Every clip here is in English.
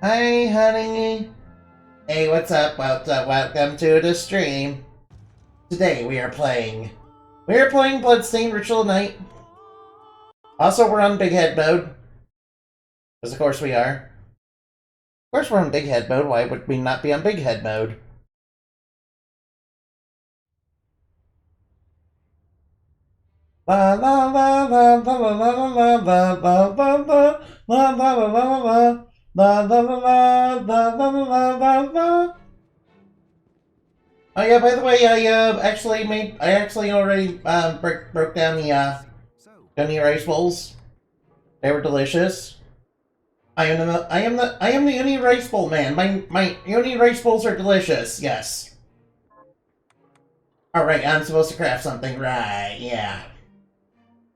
Hi, honey. Hey, what's up? Welcome to the stream. Today we are playing Bloodstained Ritual Night. Also, we're on Big Head mode. Because of course we are. Of course we're on Big Head mode. Why would we not be on Big Head mode? La la la la la la la la la la la la la la la la la la la. Oh yeah, by the way, I actually already broke down the gunny rice bowls. They were delicious. I am the uni rice bowl man. My uni rice bowls are delicious. Yes. All right, I'm supposed to craft something, right? Yeah.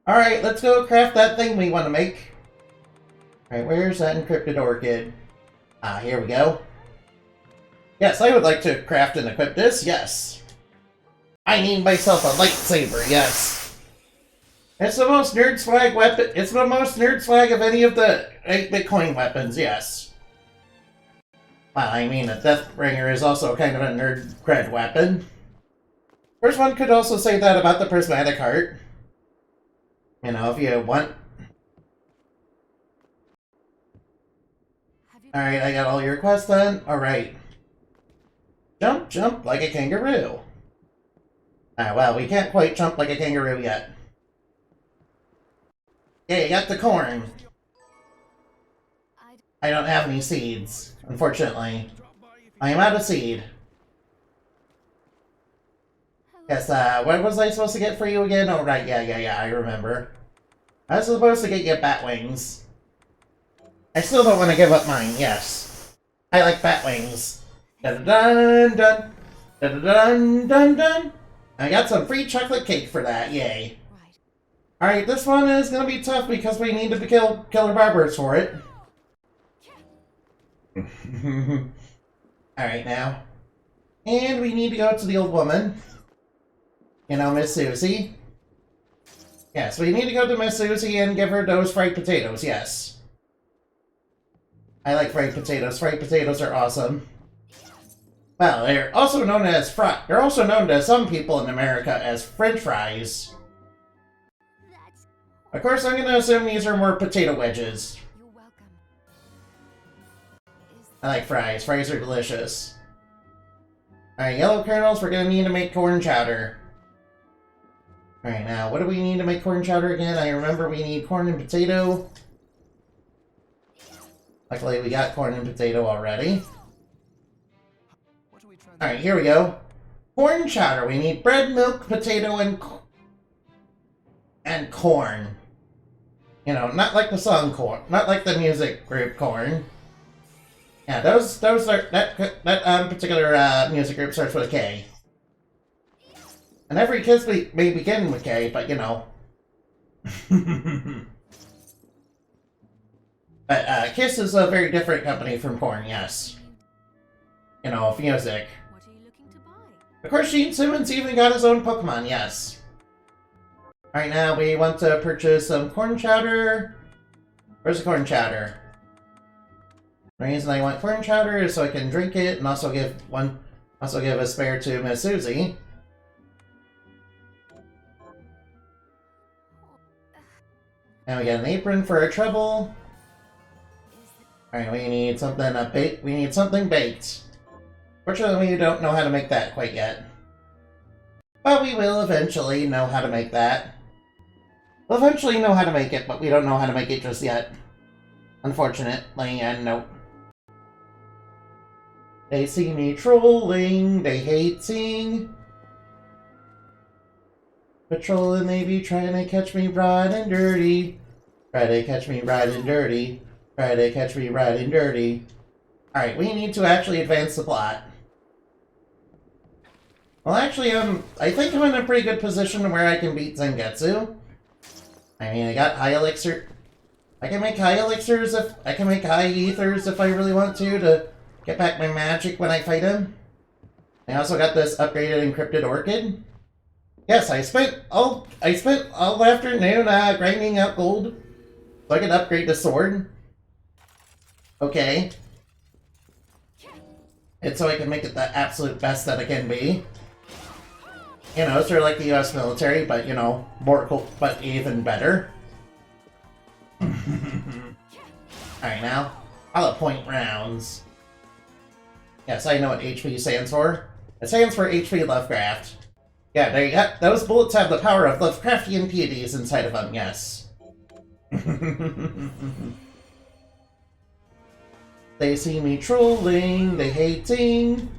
All right, let's go craft that thing we want to make. All right, where's that encrypted orchid? Ah, here we go. Yes, I would like to craft and equip this. Yes. I need myself a lightsaber. Yes. It's the most nerd swag weapon. It's the most nerd swag of any of the 8-bit coin weapons. Yes. Well, I mean, a Deathbringer is also kind of a nerd cred weapon. First, one could also say that about the prismatic heart. You know, if you want. Alright, I got all your quests done. Alright. Jump, jump like a kangaroo. Ah, well, we can't quite jump like a kangaroo yet. Yeah, you got the corn. I don't have any seeds, unfortunately. I am out of seed. Yes, what was I supposed to get for you again? Oh, right, yeah, I remember. I was supposed to get you bat wings. I still don't want to give up mine, yes. I like bat wings. Dun-dun-dun! Dun-dun-dun-dun! I got some free chocolate cake for that, yay. Alright, this one is gonna be tough because we need to kill killer barbers for it. Alright, now. And we need to go to the old woman. You know, Miss Susie. Yes, we need to go to Miss Susie and give her those fried potatoes, yes. I like fried potatoes. Fried potatoes are awesome. Well, they're also known as they're also known to some people in America as French fries. Of course, I'm going to assume these are more potato wedges. I like fries. Fries are delicious. Alright, yellow kernels, we're going to need to make corn chowder. Alright, now, what do we need to make corn chowder again? I remember we need corn and potato. Luckily, we got corn and potato already. Alright, here we go. Corn chowder. We need bread, milk, potato, and corn. You know, not like the song corn. Not like the music group corn. Yeah, those are... That particular music group starts with a K. And every kiss may begin with K, but you know. But Kiss is a very different company from Korn, yes. You know, of music. What are you looking to buy? Of course, Gene Simmons even got his own Pokemon, yes. Alright, now we want to purchase some corn chowder. Where's the corn chowder? The reason I want corn chowder is so I can drink it and also give a spare to Miss Susie. Now we got an apron for our trouble. Alright, we need something baked. Fortunately, we don't know how to make that quite yet. But we will eventually know how to make that. We'll eventually know how to make it, but we don't know how to make it just yet. Unfortunately, and nope. They see me trolling, they hate seeing. Patrolling, they be trying to catch me riding dirty. Try to catch me riding dirty. Try to catch me riding dirty. Alright, we need to actually advance the plot. Well, actually, I think I'm in a pretty good position where I can beat Zangetsu. I mean, I got high elixir. I can make high elixirs I can make high ethers if I really want to get back my magic when I fight him. I also got this upgraded encrypted orchid. Yes, I spent all afternoon grinding out gold so I could upgrade the sword. Okay. It's so I can make it the absolute best that it can be. You know, sort of like the US military, but, you know, more cool, but even better. Alright, now, I'll appoint rounds. Yes, I know what HP stands for. It stands for HP Lovecraft. Yeah, there you go. Those bullets have the power of Lovecraftian deities inside of them, yes. They see me trolling, they hating.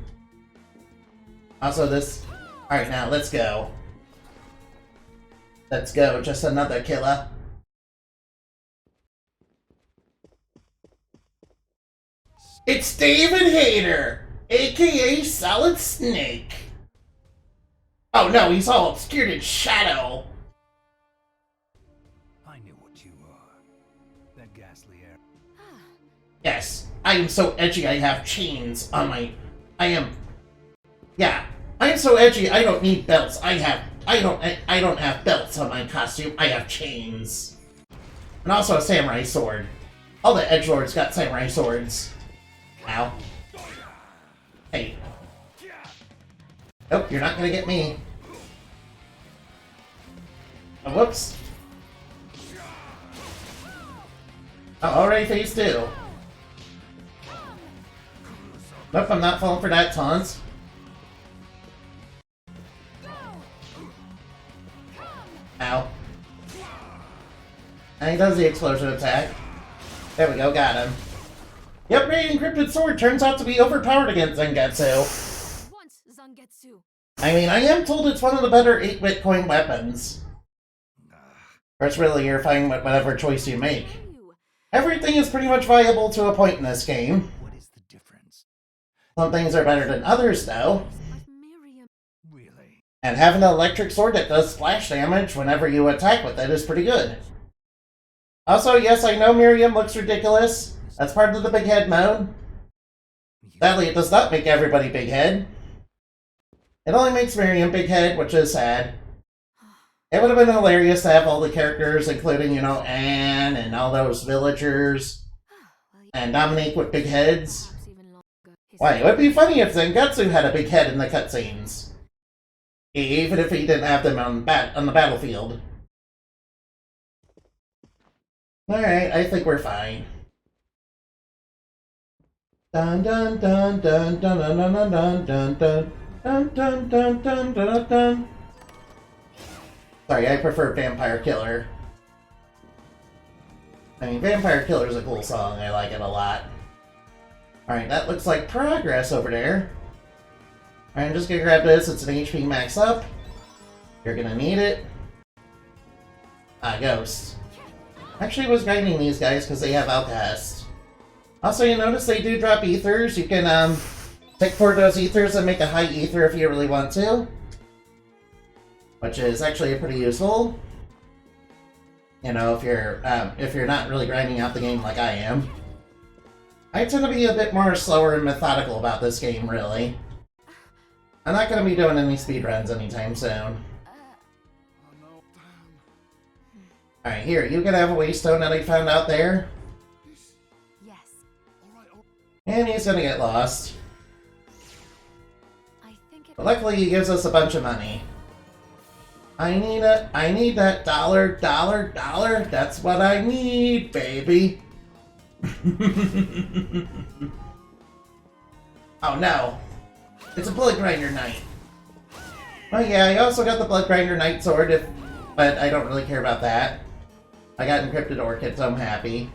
Also, this... Alright, now, let's go. Let's go, just another killer. It's David Hayter, aka Solid Snake. Oh no, he's all obscured in shadow. I knew what you are. That ghastly air. Yes, I am so edgy I have chains on my... I am so edgy I don't need belts. I don't have belts on my costume, I have chains. And also a samurai sword. All the edgelords got samurai swords. Ow. Hey. Nope, you're not gonna get me. Oh, whoops. Oh, already phase 2. Nope, I'm not falling for that taunt. Ow. And he does the explosion attack. There we go, got him. Yep, Radiant Encrypted Sword turns out to be overpowered against Zangetsu. Once Zangetsu. I mean, I am told it's one of the better 8-bit coin weapons. Or it's really you're fine with whatever choice you make. Everything is pretty much viable to a point in this game. What is the difference? Some things are better than others, though. Really? And having an electric sword that does splash damage whenever you attack with it is pretty good. Also, yes, I know Miriam looks ridiculous. That's part of the big head mode. Sadly, it does not make everybody big head. It only makes Miriam big head, which is sad. It would have been hilarious to have all the characters, including, you know, Anne and all those villagers, and Dominique with big heads. Why, it would be funny if Zangetsu had a big head in the cutscenes. Even if he didn't have them on the battlefield. Alright, I think we're fine. Dun dun dun dun dun dun dun dun dun dun dun dun dun dun dun dun. Sorry, I prefer Vampire Killer. I mean, Vampire Killer is a cool song. I like it a lot. Alright, that looks like progress over there. Alright, I'm just gonna grab this. It's an HP max up. You're gonna need it. Ah, Ghost. Actually, I was grinding these guys because they have Outcast. Also, you notice they do drop ethers. You can, take 4 of those ethers and make a high ether if you really want to. Which is actually pretty useful. You know, if you're not really grinding out the game like I am. I tend to be a bit more slower and methodical about this game, really. I'm not going to be doing any speedruns anytime soon. Alright, here, you can have a waystone that I found out there. Yes. And he's gonna get lost. I think it. But luckily he gives us a bunch of money. I need that dollar. That's what I need, baby. Oh no. It's a Blood Grinder Knight. Oh yeah, I also got the Blood Grinder Knight sword, but I don't really care about that. I got Encrypted Orchid, so I'm happy.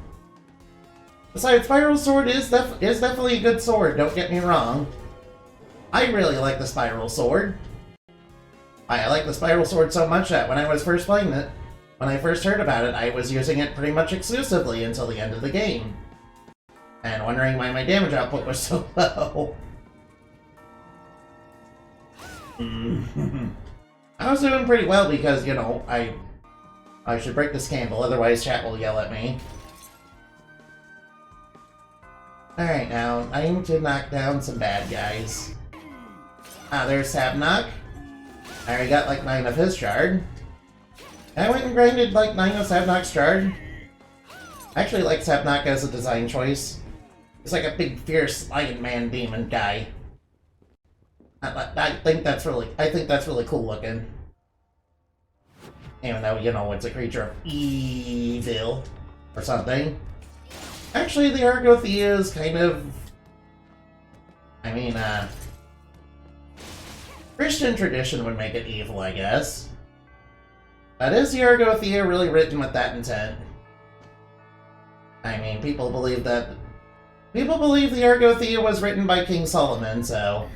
Besides, Spiral Sword is definitely a good sword, don't get me wrong. I really like the Spiral Sword. I like the Spiral Sword so much that when I was first playing it, when I first heard about it, I was using it pretty much exclusively until the end of the game. And wondering why my damage output was so low. I was doing pretty well because, you know, I should break this candle, otherwise chat will yell at me. Alright, now, I need to knock down some bad guys. Ah, there's Sabnock. I already got like 9 of his shard. I went and grinded like 9 of Sabnock's shard. I actually like Sabnock as a design choice. He's like a big, fierce Lion Man demon guy. I think that's really cool looking. Even though, you know, it's a creature of evil or something. Actually, the Argothea is kind of... I mean, Christian tradition would make it evil, I guess. But is the Argothea really written with that intent? I mean, people believe the Argothea was written by King Solomon, so...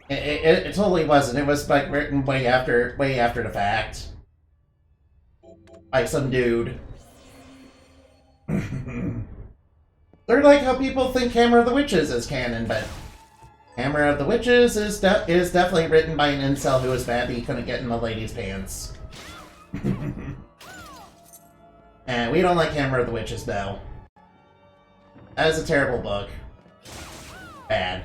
It totally wasn't. It was, like, written way after the fact. By some dude. They're like how people think Hammer of the Witches is canon, but Hammer of the Witches is definitely written by an incel who was mad that he couldn't get in the ladies' pants. And we don't like Hammer of the Witches, though. That is a terrible book. Bad.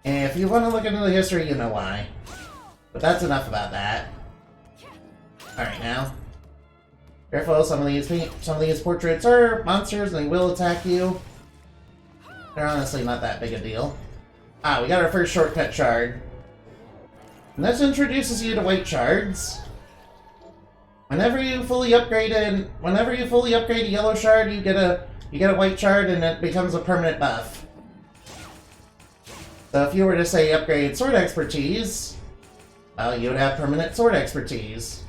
And if you want to look into the history, you know why. But that's enough about that. Alright, now. Careful, some of these portraits are monsters and they will attack you. They're honestly not that big a deal. Ah, we got our first shortcut shard. And this introduces you to white shards. Whenever you fully upgrade a yellow shard, you get a white shard and it becomes a permanent buff. So if you were to say upgrade sword expertise, well, you would have permanent sword expertise.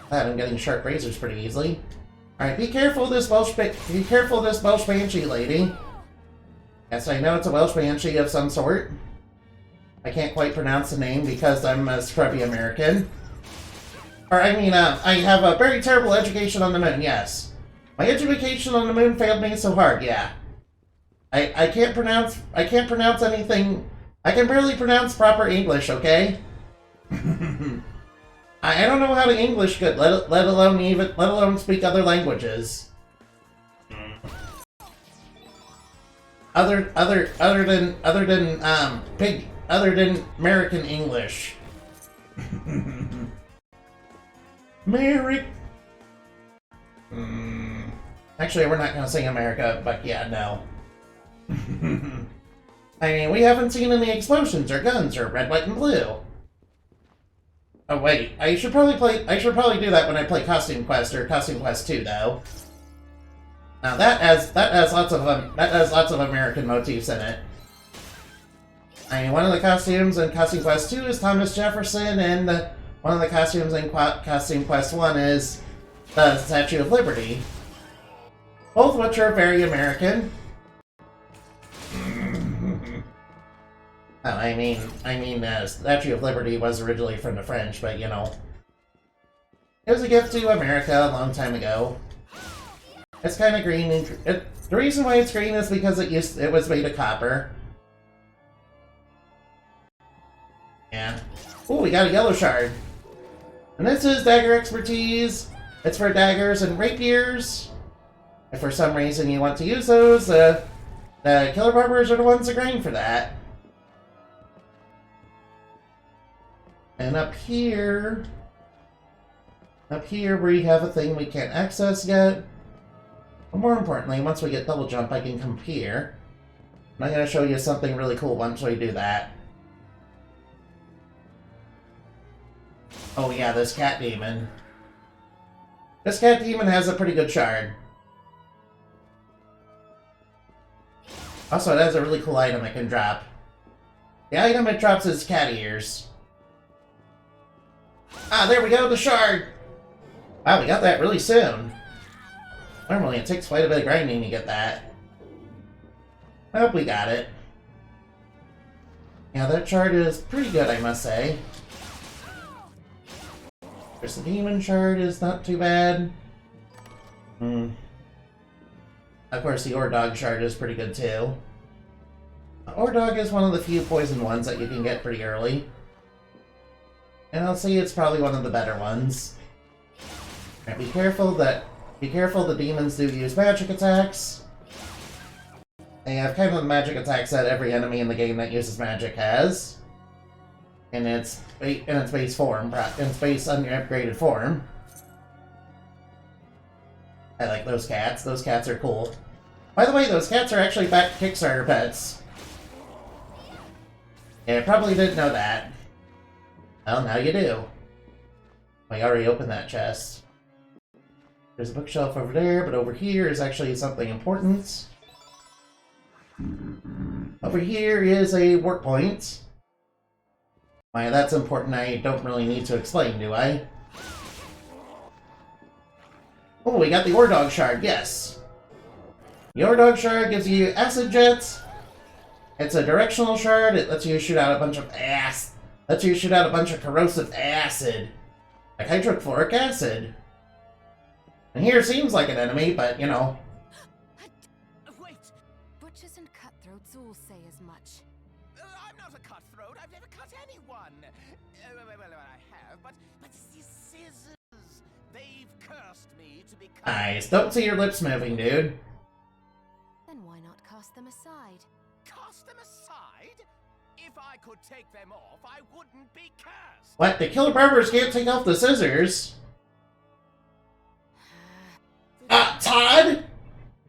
I'm getting sharp razors pretty easily. Alright, be careful of this Welsh Banshee lady. Yes, I know it's a Welsh Banshee of some sort. I can't quite pronounce the name because I'm a scrubby American. Or, I mean, I have a very terrible education on the moon, yes. My education on the moon failed me so hard, yeah. I can't pronounce anything. I can barely pronounce proper English, okay? I don't know how to English good, let alone speak other languages. Other than American English. Merrick. Actually, we're not gonna sing America, but yeah, no. I mean, we haven't seen any explosions or guns or red, white, and blue. Oh wait, I should probably do that when I play Costume Quest or Costume Quest 2, though. Now that has lots of American motifs in it. I mean, one of the costumes in Costume Quest 2 is Thomas Jefferson, and one of the costumes in Costume Quest 1 is the Statue of Liberty. Both which are very American. Oh, I mean, Statue of Liberty was originally from the French, but, you know, it was a gift to America a long time ago. It's kind of green. The reason why it's green is because it was made of copper. Yeah. Ooh, we got a yellow shard. And this is dagger expertise. It's for daggers and rapiers. If for some reason you want to use those, the killer barbers are the ones that grind for that. And up here we have a thing we can't access yet. But more importantly, once we get double jump, I can come here. And I'm going to show you something really cool once we do that. Oh yeah, this cat demon. This cat demon has a pretty good shard. Also, it has a really cool item it can drop. The item it drops is cat ears. Ah, there we go, the shard! Wow, we got that really soon. Normally it takes quite a bit of grinding to get that. I hope we got it. Yeah, that shard is pretty good, I must say. There's the demon shard is not too bad. Of course, the Ordog shard is pretty good too. Ordog is one of the few poison ones that you can get pretty early. And I'll say it's probably one of the better ones. Right, be careful, the demons do use magic attacks. They have kind of the magic attacks that every enemy in the game that uses magic has. In its base form, in its base upgraded form. I like those cats. Those cats are cool. By the way, those cats are actually back Kickstarter pets. Yeah, I probably didn't know that. Well, now you do. I already opened that chest. There's a bookshelf over there, but over here is actually something important. Over here is a work point. Why that's important I don't really need to explain, do I? Oh, we got the Ore Dog Shard, yes. The Ore Dog Shard gives you acid jets. It's a directional shard. It lets you shoot out a bunch of corrosive acid. Like hydrochloric acid. And here seems like an enemy, but you know. Wait! Butchers and cutthroats all say as much. I'm not a cutthroat. I've never cut anyone. Well, I have, but these scissors. They've cursed me to be cut. Nice. Don't see your lips moving, dude. Then why not cast them aside? Cast them aside? If I could take them off, I wouldn't be cursed. What? The killer barbers can't take off the scissors? Todd?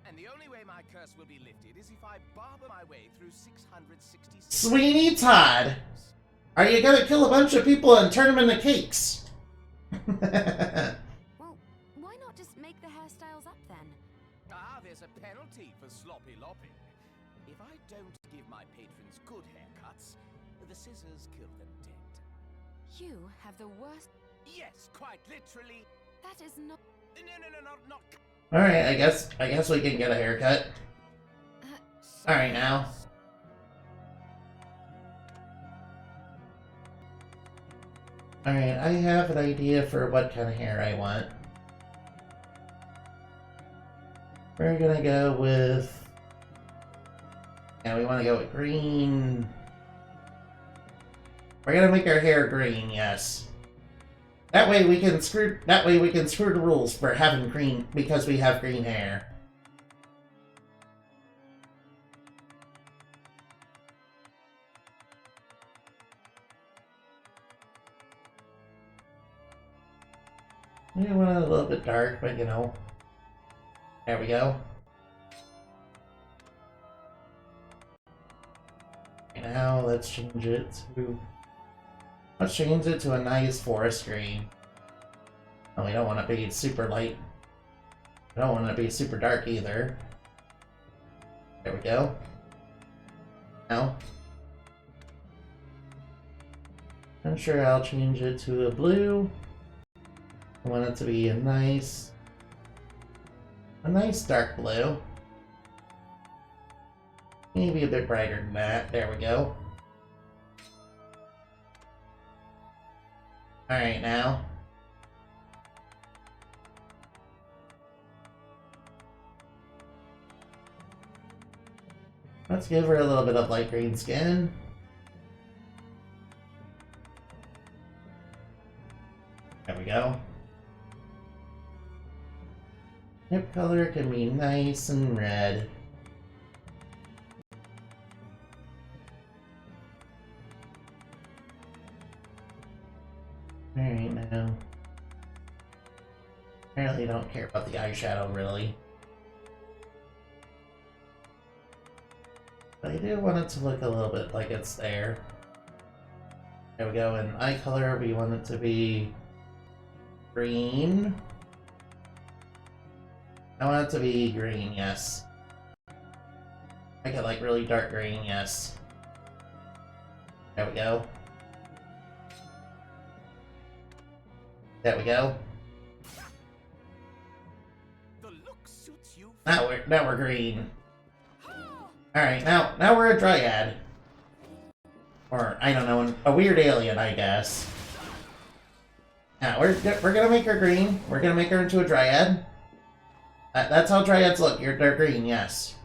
And the only way my curse will be lifted is if I barber my way through 666. Sweeney Todd. Are you gonna kill a bunch of people and turn them into cakes? Well, why not just make the hairstyles up then? Ah, there's a penalty for sloppy lopping. If I don't give my patrons good haircuts, the scissors kill them dead. You have the worst. Yes, quite literally. That is not. No, not. Alright, I guess we can get a haircut. Alright now. Alright, I have an idea for what kind of hair I want. We're gonna go with... Yeah, we want to go with green. We're gonna make our hair green, yes. That way we can screw the rules for having green because we have green hair. We want it a little bit dark, but you know. There we go. Now let's change it to a nice forest green. Oh, we don't want to be super light. We don't want to be super dark either. There we go. Now, I'm sure I'll change it to a blue. I want it to be a nice dark blue. Maybe a bit brighter than that. There we go. Alright, now. Let's give her a little bit of light green skin. There we go. Hip color can be nice and red. Alright, now. I really don't care about the eyeshadow, really. But I do want it to look a little bit like it's there. There we go, and eye color, we want it to be green. I want it to be green, yes. Make it like really dark green, yes. There we go. There we go. The look suits you. Now we're green. Alright, now we're a dryad. Or, I don't know, a weird alien, I guess. Now, we're gonna make her green. We're gonna make her into a dryad. That's how dryads look. They're green, yes.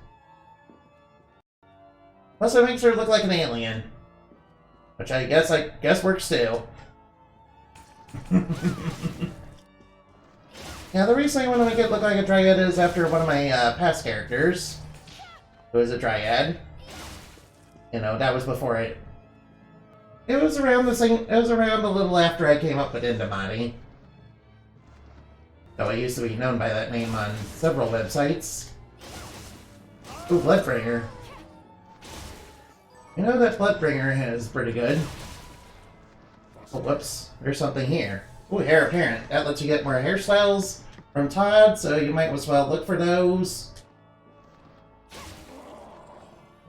Plus it makes her look like an alien. Which I guess works too. Yeah, the reason I want to make it look like a dryad is after one of my past characters, who was a dryad. You know, that was before it was around the same. It was around a little after I came up with Indamati. Though I used to be known by that name on several websites. Ooh, Bloodbringer. You know that Bloodbringer is pretty good. Oh, whoops. There's something here. Ooh, Hair Apparent. That lets you get more hairstyles from Todd, so you might as well look for those.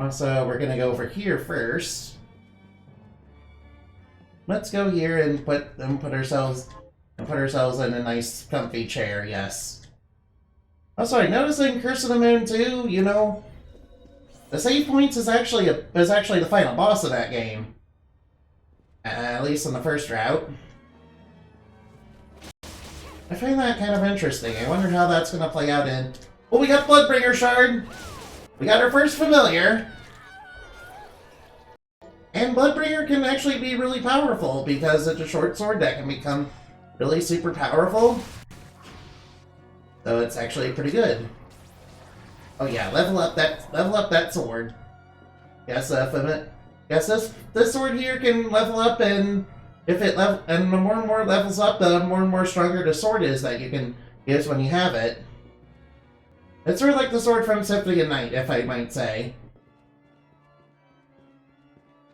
Also, we're gonna go over here first. Let's go here and put ourselves in a nice comfy chair, yes. Also, I noticed in Curse of the Moon too, you know, the save points is actually the final boss of that game. At least in the first route. I find that kind of interesting. I wonder how that's going to play out in... Oh, we got Bloodbringer Shard! We got our first familiar! And Bloodbringer can actually be really powerful because it's a short sword that can become really super powerful. So it's actually pretty good. Oh yeah, level up that sword. Guess this sword here can level up, and if it the more and more levels up, the more and more stronger the sword is that you can use when you have it. It's sort of like the sword from Symphony of Night, if I might say.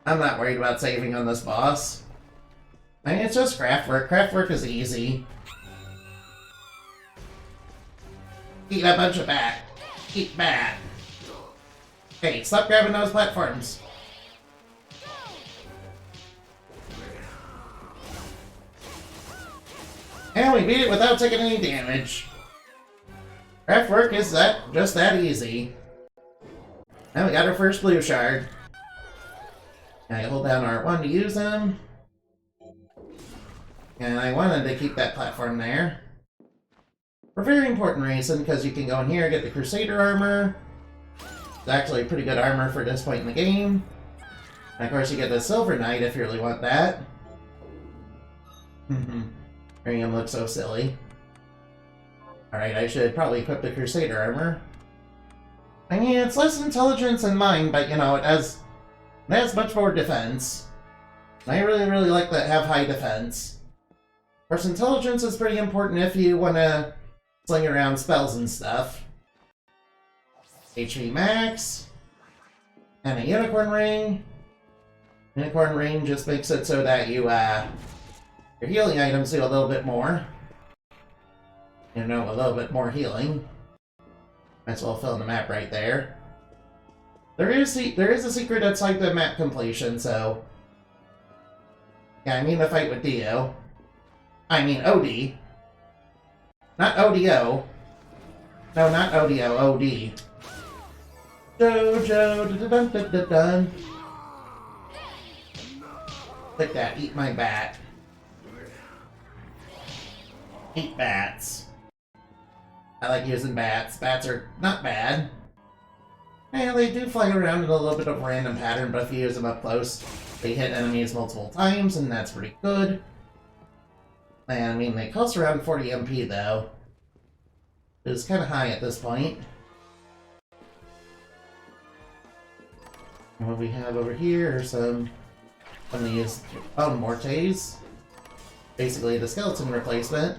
I'm not worried about saving on this boss. I mean, it's just craftwork. Craftwork is easy. Eat a bunch of bat. Eat bat. Hey, stop grabbing those platforms. And we beat it without taking any damage. Craftwork is just that easy. Now we got our first blue shard. And I hold down R1 to use them. And I wanted to keep that platform there. For a very important reason, because you can go in here and get the Crusader armor. It's actually pretty good armor for this point in the game. And of course you get the Silver Knight if you really want that. Miriam looks so silly. Alright, I should probably equip the Crusader armor. I mean, it's less intelligence than mine, but you know, it has much more defense. And I really like that have high defense. Of course, intelligence is pretty important if you want to sling around spells and stuff. HP max. And a unicorn ring. Unicorn ring just makes it so that you, your healing items do a little bit more. You know, a little bit more healing. Might as well fill in the map right there. There is a secret outside the map completion, so... Yeah, I mean the fight with Dio. I mean OD. Not ODO. No, not ODO, OD. Jojo, dun-dun-dun-dun-dun. Take that, eat my bat. Eat bats. I like using bats. Bats are not bad. Yeah, they do fly around in a little bit of a random pattern, but if you use them up close, they hit enemies multiple times, and that's pretty good. And, I mean, they cost around 40 MP, though. It's kind of high at this point. And what we have over here are some of these Mortes. Basically the skeleton replacement.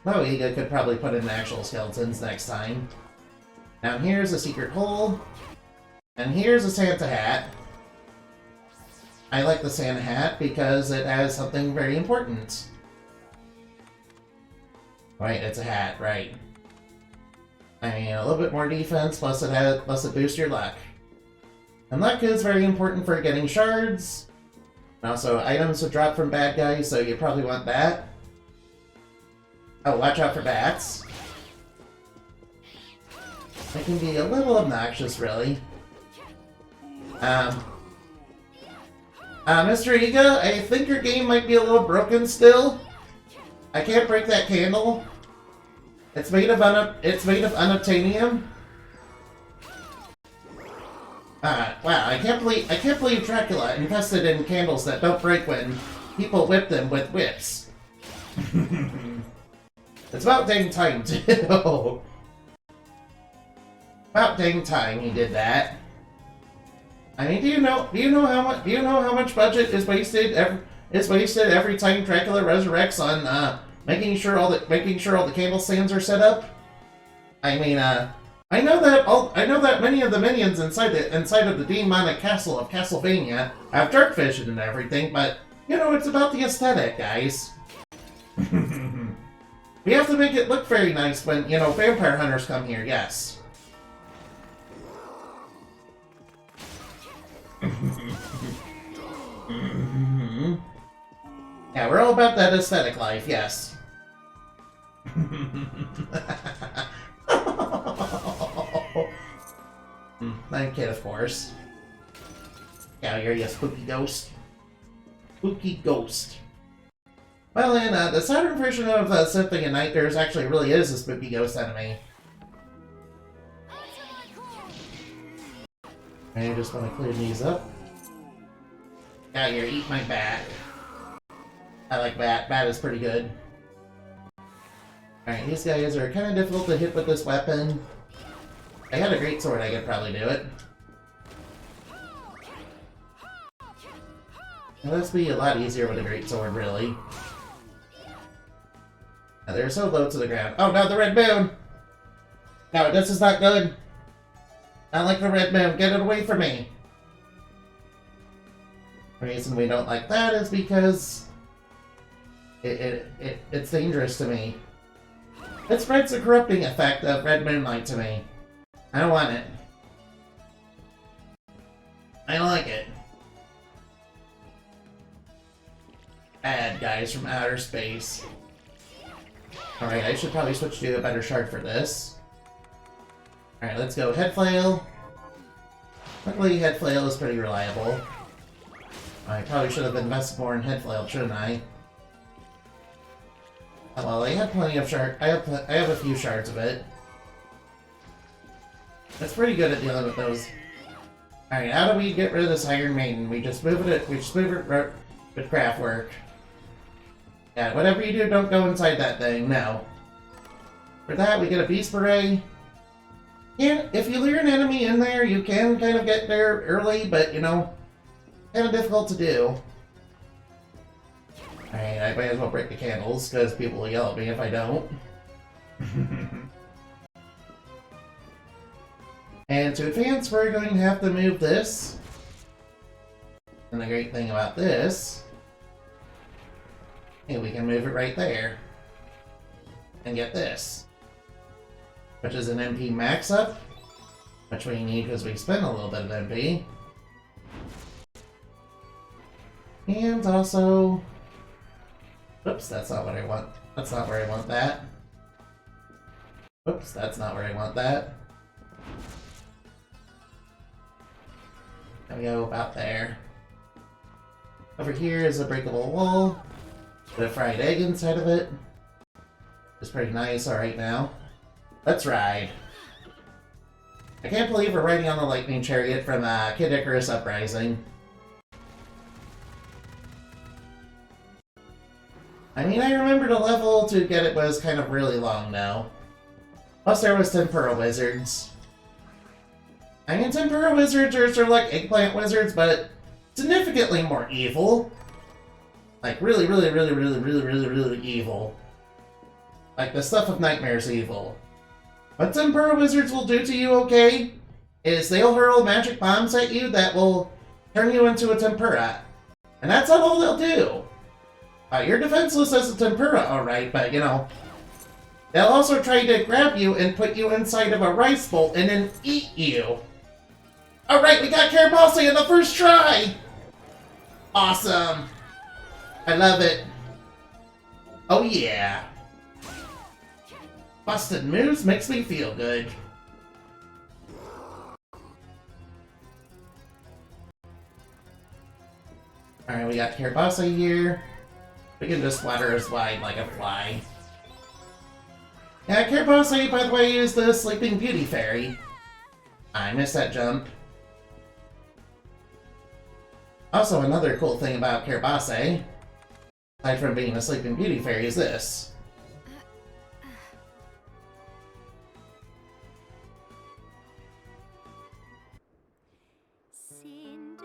Oh, Iga could probably put in actual skeletons next time. Now here's a secret hole. And here's a Santa hat. I like the Santa hat because it has something very important. Right, it's a hat, right. I mean, a little bit more defense, plus it boosts your luck. And luck is very important for getting shards. And also, items will drop from bad guys, so you probably want that. Oh, watch out for bats. They can be a little obnoxious, really. Mr. Iga, I think your game might be a little broken still. I can't break that candle. It's made of unobtainium. Wow, I can't believe Dracula invested in candles that don't break when people whip them with whips. It's about dang time, too. About dang time he did that. I mean, do you know how much budget is wasted every time Dracula resurrects on making sure all the candle stands are set up? I mean, I know that many of the minions inside of the demonic castle of Castlevania have dark vision and everything, but you know, it's about the aesthetic, guys. We have to make it look very nice when, you know, vampire hunters come here, yes. Yeah, we're all about that aesthetic life, yes. I'm kid, of course. Yeah, you're a spooky ghost. Spooky ghost. Well, in the Saturn version of Symphony of Night, there's actually really is a spooky ghost enemy. I just want to clear these up. Yeah, you're eat my bat. I like bat. Bat is pretty good. Alright, these guys are kind of difficult to hit with this weapon. I had a great sword, I could probably do it. Now, this would be a lot easier with a great sword, really. Now, they're so low to the ground. Oh no, the red moon! No, this is not good. I don't like the red moon. Get it away from me. The reason we don't like that is because it's dangerous to me. It spreads the corrupting effect of red moonlight to me. I don't want it. I don't like it. Bad guys from outer space. Alright, I should probably switch to a better shard for this. Alright, let's go head flail. Luckily, head flail is pretty reliable. I probably should have invested more in head flail, shouldn't I? Oh, well, I had plenty of shards. I have a few shards of it. That's pretty good at dealing with those. Alright, how do we get rid of this Iron Maiden? We just move it with craft work. Yeah, whatever you do, don't go inside that thing, no. For that, we get a Beast Beret. And if you lure an enemy in there, you can kind of get there early, but, you know, kind of difficult to do. Alright, I might as well break the candles, because people will yell at me if I don't. And to advance, we're going to have to move this. And the great thing about this, hey, we can move it right there. And get this. Which is an MP max up. Which we need because we spent a little bit of MP. And also... Oops, that's not what I want. That's not where I want that. Oops, that's not where I want that. There we go, about there. Over here is a breakable wall. With a fried egg inside of it. It's pretty nice right now. Let's ride. I can't believe we're riding on the lightning chariot from Kid Icarus Uprising. I mean, I remember the level to get it was kind of really long now. Plus there was Tempura Wizards. I mean, Tempura Wizards are sort of like Eggplant Wizards, but significantly more evil. Like, really evil. Like, the stuff of Nightmare's evil. What Tempura Wizards will do to you, okay, is they'll hurl magic bombs at you that will turn you into a tempura. And that's not all they'll do. You're defenseless as a tempura, alright, but, you know, they'll also try to grab you and put you inside of a rice bowl and then eat you. Alright, we got Karabasi in the first try! Awesome! I love it. Oh yeah. Busted moves makes me feel good. Alright, we got Karabasa here. We can just flutter as wide like a fly. Yeah, Karabasa, by the way, is the Sleeping Beauty Fairy. I missed that jump. Also, another cool thing about Karabasa, aside from being a Sleeping Beauty Fairy, is this. Cinder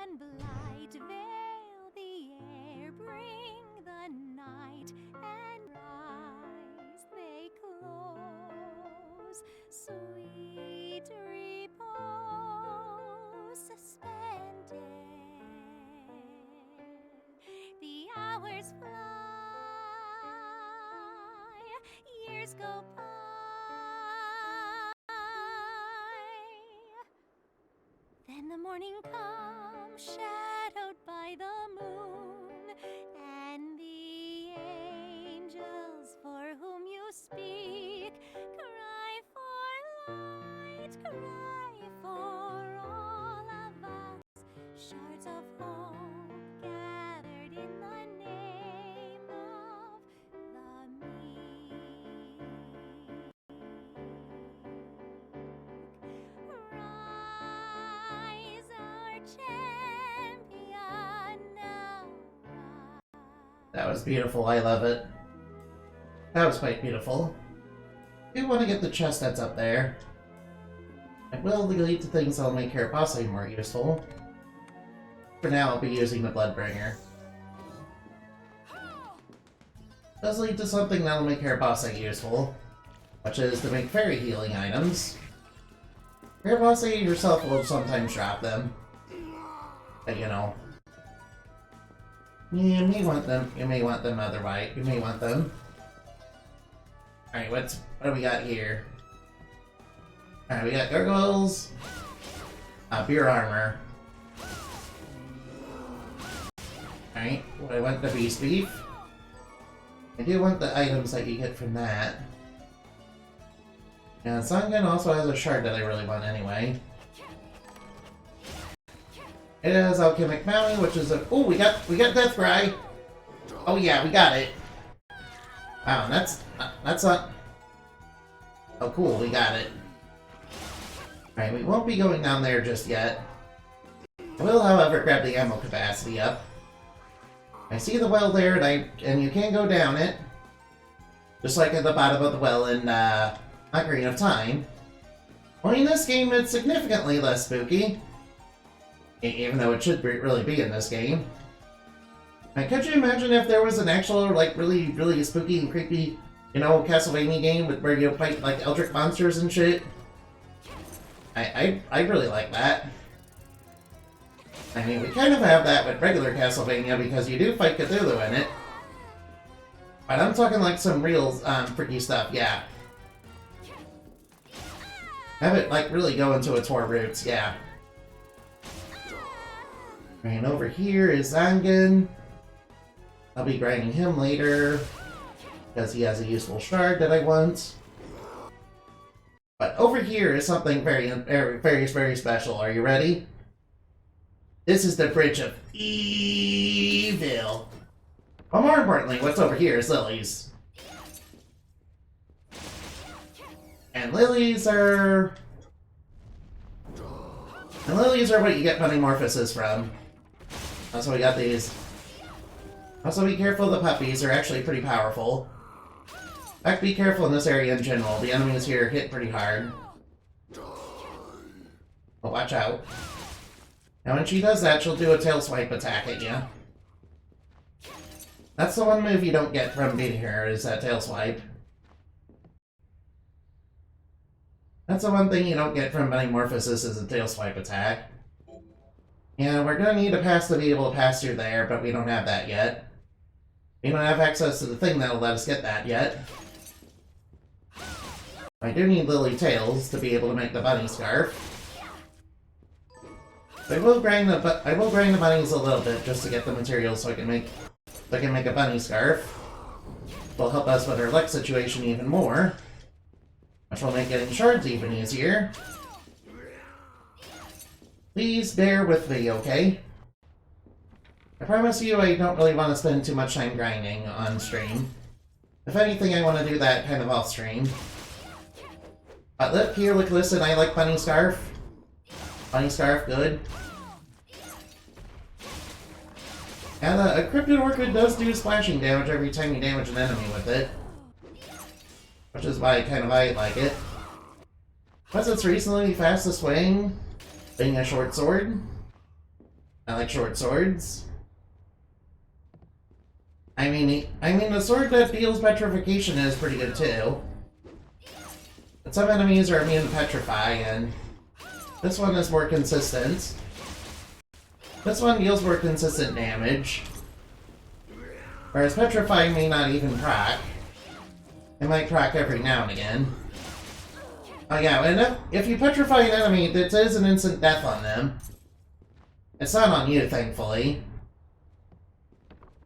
and blight veil the air, bring the night, and rise they close. So the morning comes, shadowed by the moon, and the angels for whom you speak cry for light, cry for all of us, shards of hope gathered in the name of the meek. Rise, our champion, now rise. That was beautiful. I love it. That was quite beautiful. I do want to get the chest that's up there. It will lead to things that'll make Carapace more useful. For now, I'll be using the Bloodbringer. It does lead to something that'll make Carapace useful, which is to make fairy healing items. Carapace yourself will sometimes drop them. But you know. You may want them, you may want them otherwise. You may want them. Alright, what do we got here? Alright, we got gargoyles. Beer armor. Alright, I want the beast beef. I do want the items that you get from that. And Sangan also has a shard that I really want anyway. It has Alchemic Bounty, which is a... Oh, we got Death Cry! Oh yeah, we got it! Wow, that's not... Oh cool, we got it. Alright, we won't be going down there just yet. I will, however, grab the ammo capacity up. I see the well there, and you can go down it. Just like at the bottom of the well in, Ocarina of Time. Only in this game, it's significantly less spooky. Even though it should really be in this game. Now, could you imagine if there was an actual, like, really, really spooky and creepy, you know, Castlevania game where you fight, like, eldritch monsters and shit? I really like that. I mean, we kind of have that with regular Castlevania because you do fight Cthulhu in it. But I'm talking like some real, freaky stuff, yeah. Have it, like, really go into its core roots, yeah. And over here is Zangan. I'll be grinding him later, because he has a useful shard that I want. But over here is something very, very, very special. Are you ready? This is the Bridge of Evil. But more importantly, what's over here is lilies. And lilies are... And lilies are what you get Punimorphosis from. So we got these. Also be careful, the puppies are actually pretty powerful. In fact, be careful in this area in general. The enemies here hit pretty hard. But watch out. Now when she does that, she'll do a tail swipe attack at you. That's the one move you don't get from beating her, is that tail swipe. That's the one thing you don't get from Punimorphosis is a tail swipe attack. Yeah, we're gonna need a pass to be able to pass through there, but we don't have that yet. We don't have access to the thing that'll let us get that yet. I do need lily tails to be able to make the bunny scarf. I will grind the bunnies a little bit just to get the materials so I can make a bunny scarf. Will help us with our luck situation even more, which will make getting shards even easier. Please bear with me, okay? I promise you I don't really want to spend too much time grinding on stream. If anything, I want to do that kind of off stream. But look, here, look, listen, I like Bunny Scarf. Bunny Scarf, good. And a Cryptid Orchid does do splashing damage every time you damage an enemy with it. Which is why I like it. Plus it's recently fast to swing, being a short sword. I like short swords. I mean the sword that deals petrification is pretty good too. But some enemies are immune to petrify, and this one is more consistent. This one deals more consistent damage. Whereas petrify may not even proc. It might proc every now and again. Oh yeah, and if you petrify an enemy, it is an instant death on them. It's not on you, thankfully.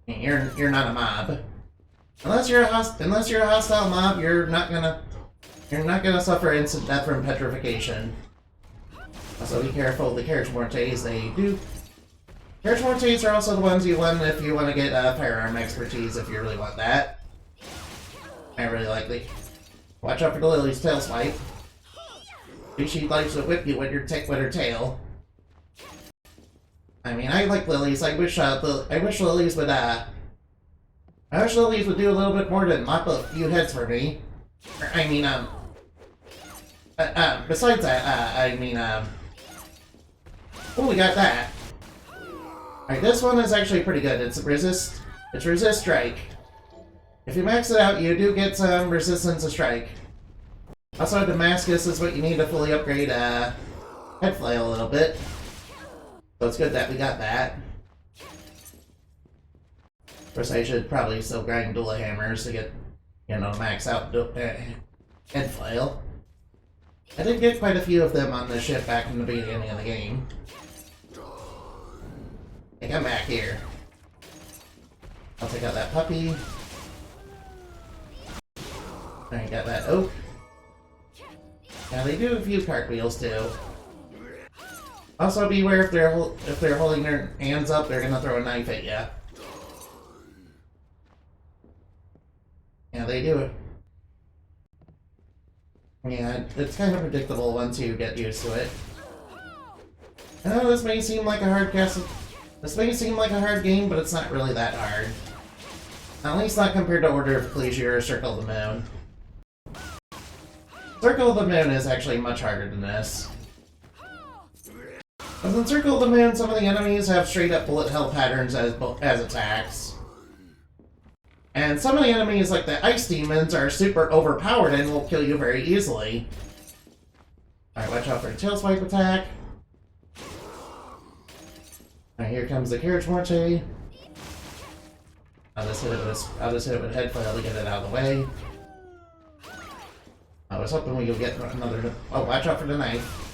You're not a mob. Unless you're a hostile mob, you're not gonna suffer instant death from petrification. Also, be careful. The carriage mortes, they do. Carriage mortes are also the ones you want if you want to get firearm expertise. If you really want that, really likely. Watch out for the Lily's tail swipe. She likes to whip you with her tail. I mean, I like lilies. I wish lilies would do a little bit more than mop a few heads for me. I mean, besides that, oh, we got that. Alright, this one is actually pretty good. It's resist strike. If you max it out, you do get some resistance to strike. Also, Damascus is what you need to fully upgrade head flail a little bit. So it's good that we got that. Of course, I should probably still grind dual hammers to get, max out head flail. I did get quite a few of them on the ship back in the beginning of the game. Hey, come back here. I'll take out that puppy. I got that oak. Now they do a few cartwheels too. Also, beware if they're holding their hands up, they're gonna throw a knife at you. Yeah, they do it. Yeah, it's kind of predictable once you get used to it. This may seem like a hard castle. This may seem like a hard game, but it's not really that hard. At least not compared to Order of Ecclesia or Circle of the Moon. Circle of the Moon is actually much harder than this. Because in Circle of the Moon, some of the enemies have straight-up bullet hell patterns as attacks. And some of the enemies, like the ice demons, are super overpowered and will kill you very easily. Alright, watch out for the tail swipe attack. Alright, here comes the carriage morte. I'll just hit it with head flail to get it out of the way. I was hoping we could get another. Oh, watch out for the knife.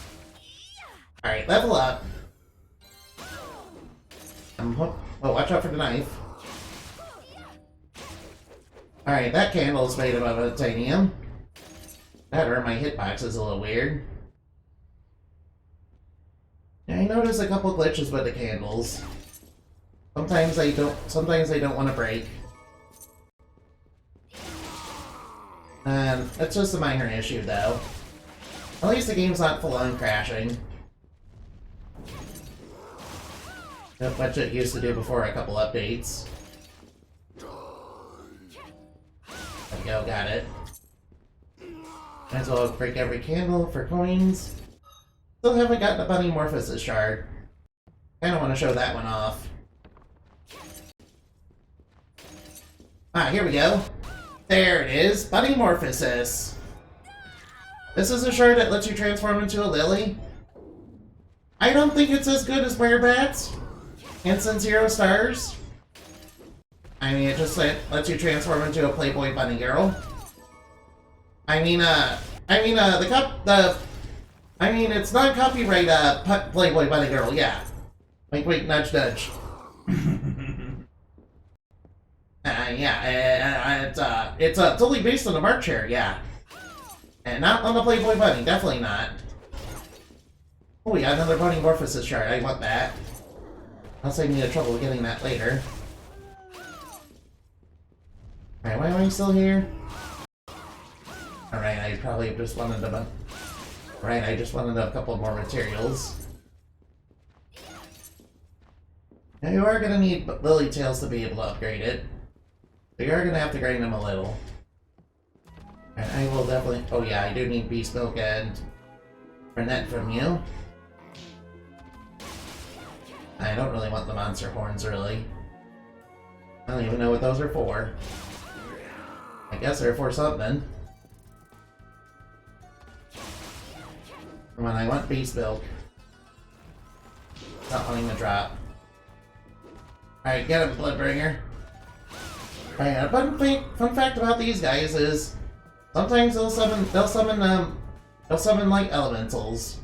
Alright, level up. Oh, watch out for the knife. Alright, that candle is made of titanium. That or my hitbox is a little weird. Yeah, I noticed a couple glitches with the candles. Sometimes they don't want to break. That's just a minor issue, though. At least the game's not full-on crashing. Which it used to do before a couple updates. There we go, got it. Might as well break every candle for coins. Still haven't gotten a Bunny Morphosis shard. Kinda want to show that one off. Ah, here we go. There it is, Bunny Morphosis. This is a shard that lets you transform into a lily. I don't think it's as good as Werebats. Instant 0 stars. I mean, it just lets you transform into a Playboy bunny girl. It's not copyright Playboy bunny girl, yeah. Wink, wink, nudge, nudge. It's totally based on the March Hare, yeah. And not on the Playboy bunny, definitely not. Oh, we got another Bunny Morphosis shard, I want that. I'll save me the trouble of getting that later. Alright, why am I still here? Alright, I probably just wanted to... Right, I just wanted a couple more materials. Now you are gonna need lily tails to be able to upgrade it. So you are gonna have to grind them a little. And I will definitely... Oh yeah, I do need beast milk and Renette from you. I don't really want the monster horns, really. I don't even know what those are for. I guess they're for something. Come on, I want beast milk. Not wanting to drop. Alright, get him, Bloodbringer. Alright, a fun fact about these guys is sometimes they'll summon light elementals.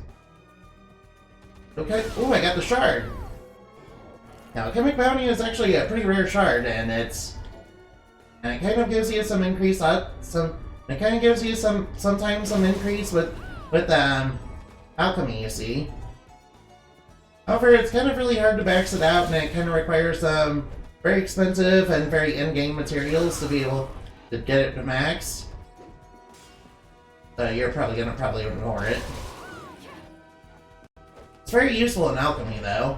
Okay. Ooh, I got the shard. Now, Alchemic Bounty is actually a pretty rare shard, and it kind of gives you some increase. It kind of gives you sometimes some increase with alchemy. You see. However, it's kind of really hard to max it out, and it kind of requires some very expensive and very in-game materials to be able to get it to max. You're probably gonna ignore it. It's very useful in alchemy, though.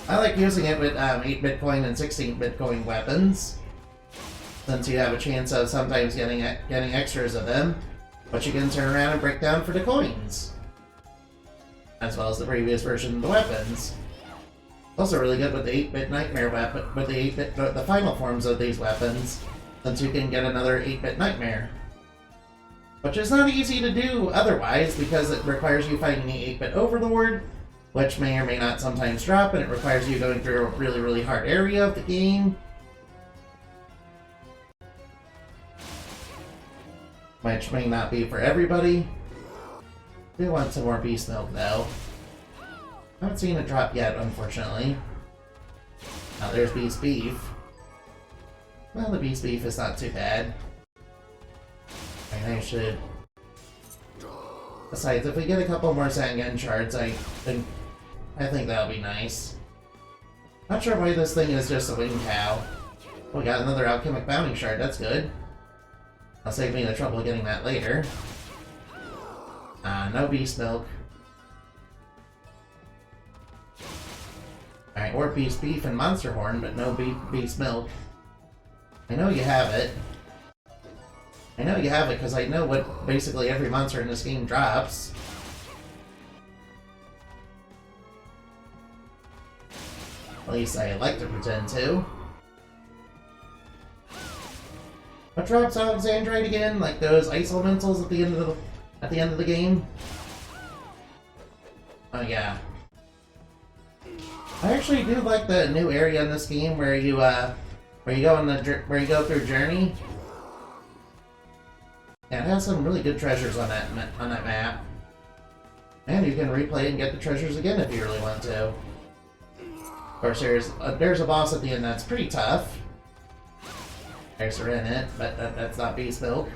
I like using it with 8 Bitcoin and 16 Bitcoin weapons, since you have a chance of sometimes getting extras of them, which you can turn around and break down for the coins, as well as the previous version of the weapons. Also really good with the 8-bit nightmare weapon, with the final forms of these weapons, since you can get another 8-bit nightmare. Which is not easy to do otherwise, because it requires you fighting the 8-bit overlord, which may or may not sometimes drop, and it requires you going through a really, really hard area of the game. Which may not be for everybody. I do want some more beast milk, though. I haven't seen it drop yet, unfortunately. Now there's beast beef. Well, the beast beef is not too bad. And I should... Besides, if we get a couple more Zangan shards, I think that'll be nice. Not sure why this thing is just a wing cow. Oh, we got another alchemic bounty shard, that's good. I'll save me the trouble getting that later. No beast milk. Alright, or beast beef and monster horn, but no beast milk. I know you have it. I know you have it because I know what basically every monster in this game drops. At least I like to pretend to. What drops Alexandrite again? Like those ice elementals at the end of the game? Oh yeah. I actually do like the new area in this game where you go through Journey. Yeah, it has some really good treasures on that map. And you can replay and get the treasures again if you really want to. Of course, there's a boss at the end that's pretty tough. There's her in it, but that's not beast milk.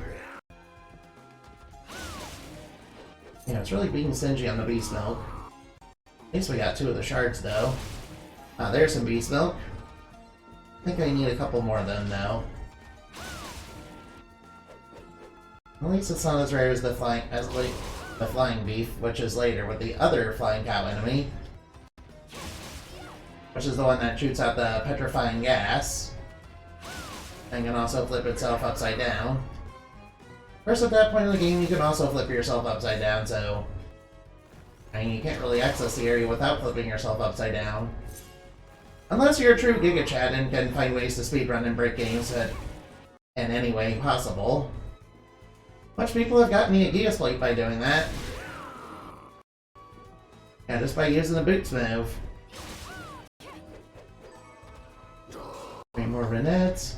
Yeah, it's really being stingy on the beast milk. At least we got 2 of the shards, though. There's some beast milk. I think I need a couple more of them, though. At least it's not as rare as the flying beef, which is later with the other flying cow enemy. Which is the one that shoots out the petrifying gas. And can also flip itself upside down. Of course, at that point in the game, you can also flip yourself upside down, so... I mean, you can't really access the area without flipping yourself upside down. Unless you're a true Giga Chad and can find ways to speedrun and break games in any way possible. Much people have gotten me a Gigasploit by doing that. Yeah, just by using the boots move. 3 more Renettes.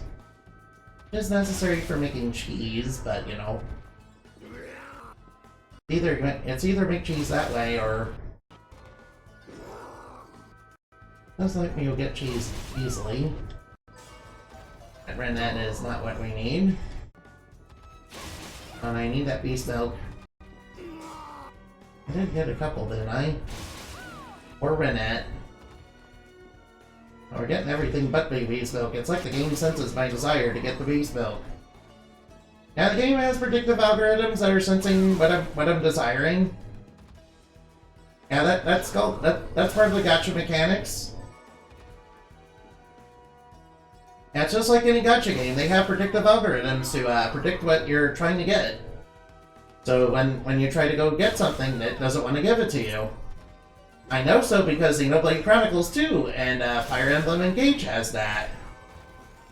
Is necessary for making cheese, but you know, it's either make cheese that way or doesn't like me you'll get cheese easily. That Renette is not what we need, and I need that beast milk. I did get a couple, didn't I? Or Renette. We're getting everything but beast milk. It's like the game senses my desire to get the beast milk. Now the game has predictive algorithms that are sensing what I'm desiring. Yeah, that's part of the gacha mechanics. Yeah, it's just like any gacha game. They have predictive algorithms to predict what you're trying to get. So when you try to go get something, it doesn't want to give it to you. I know so because Xenoblade Chronicles 2 and Fire Emblem Engage has that.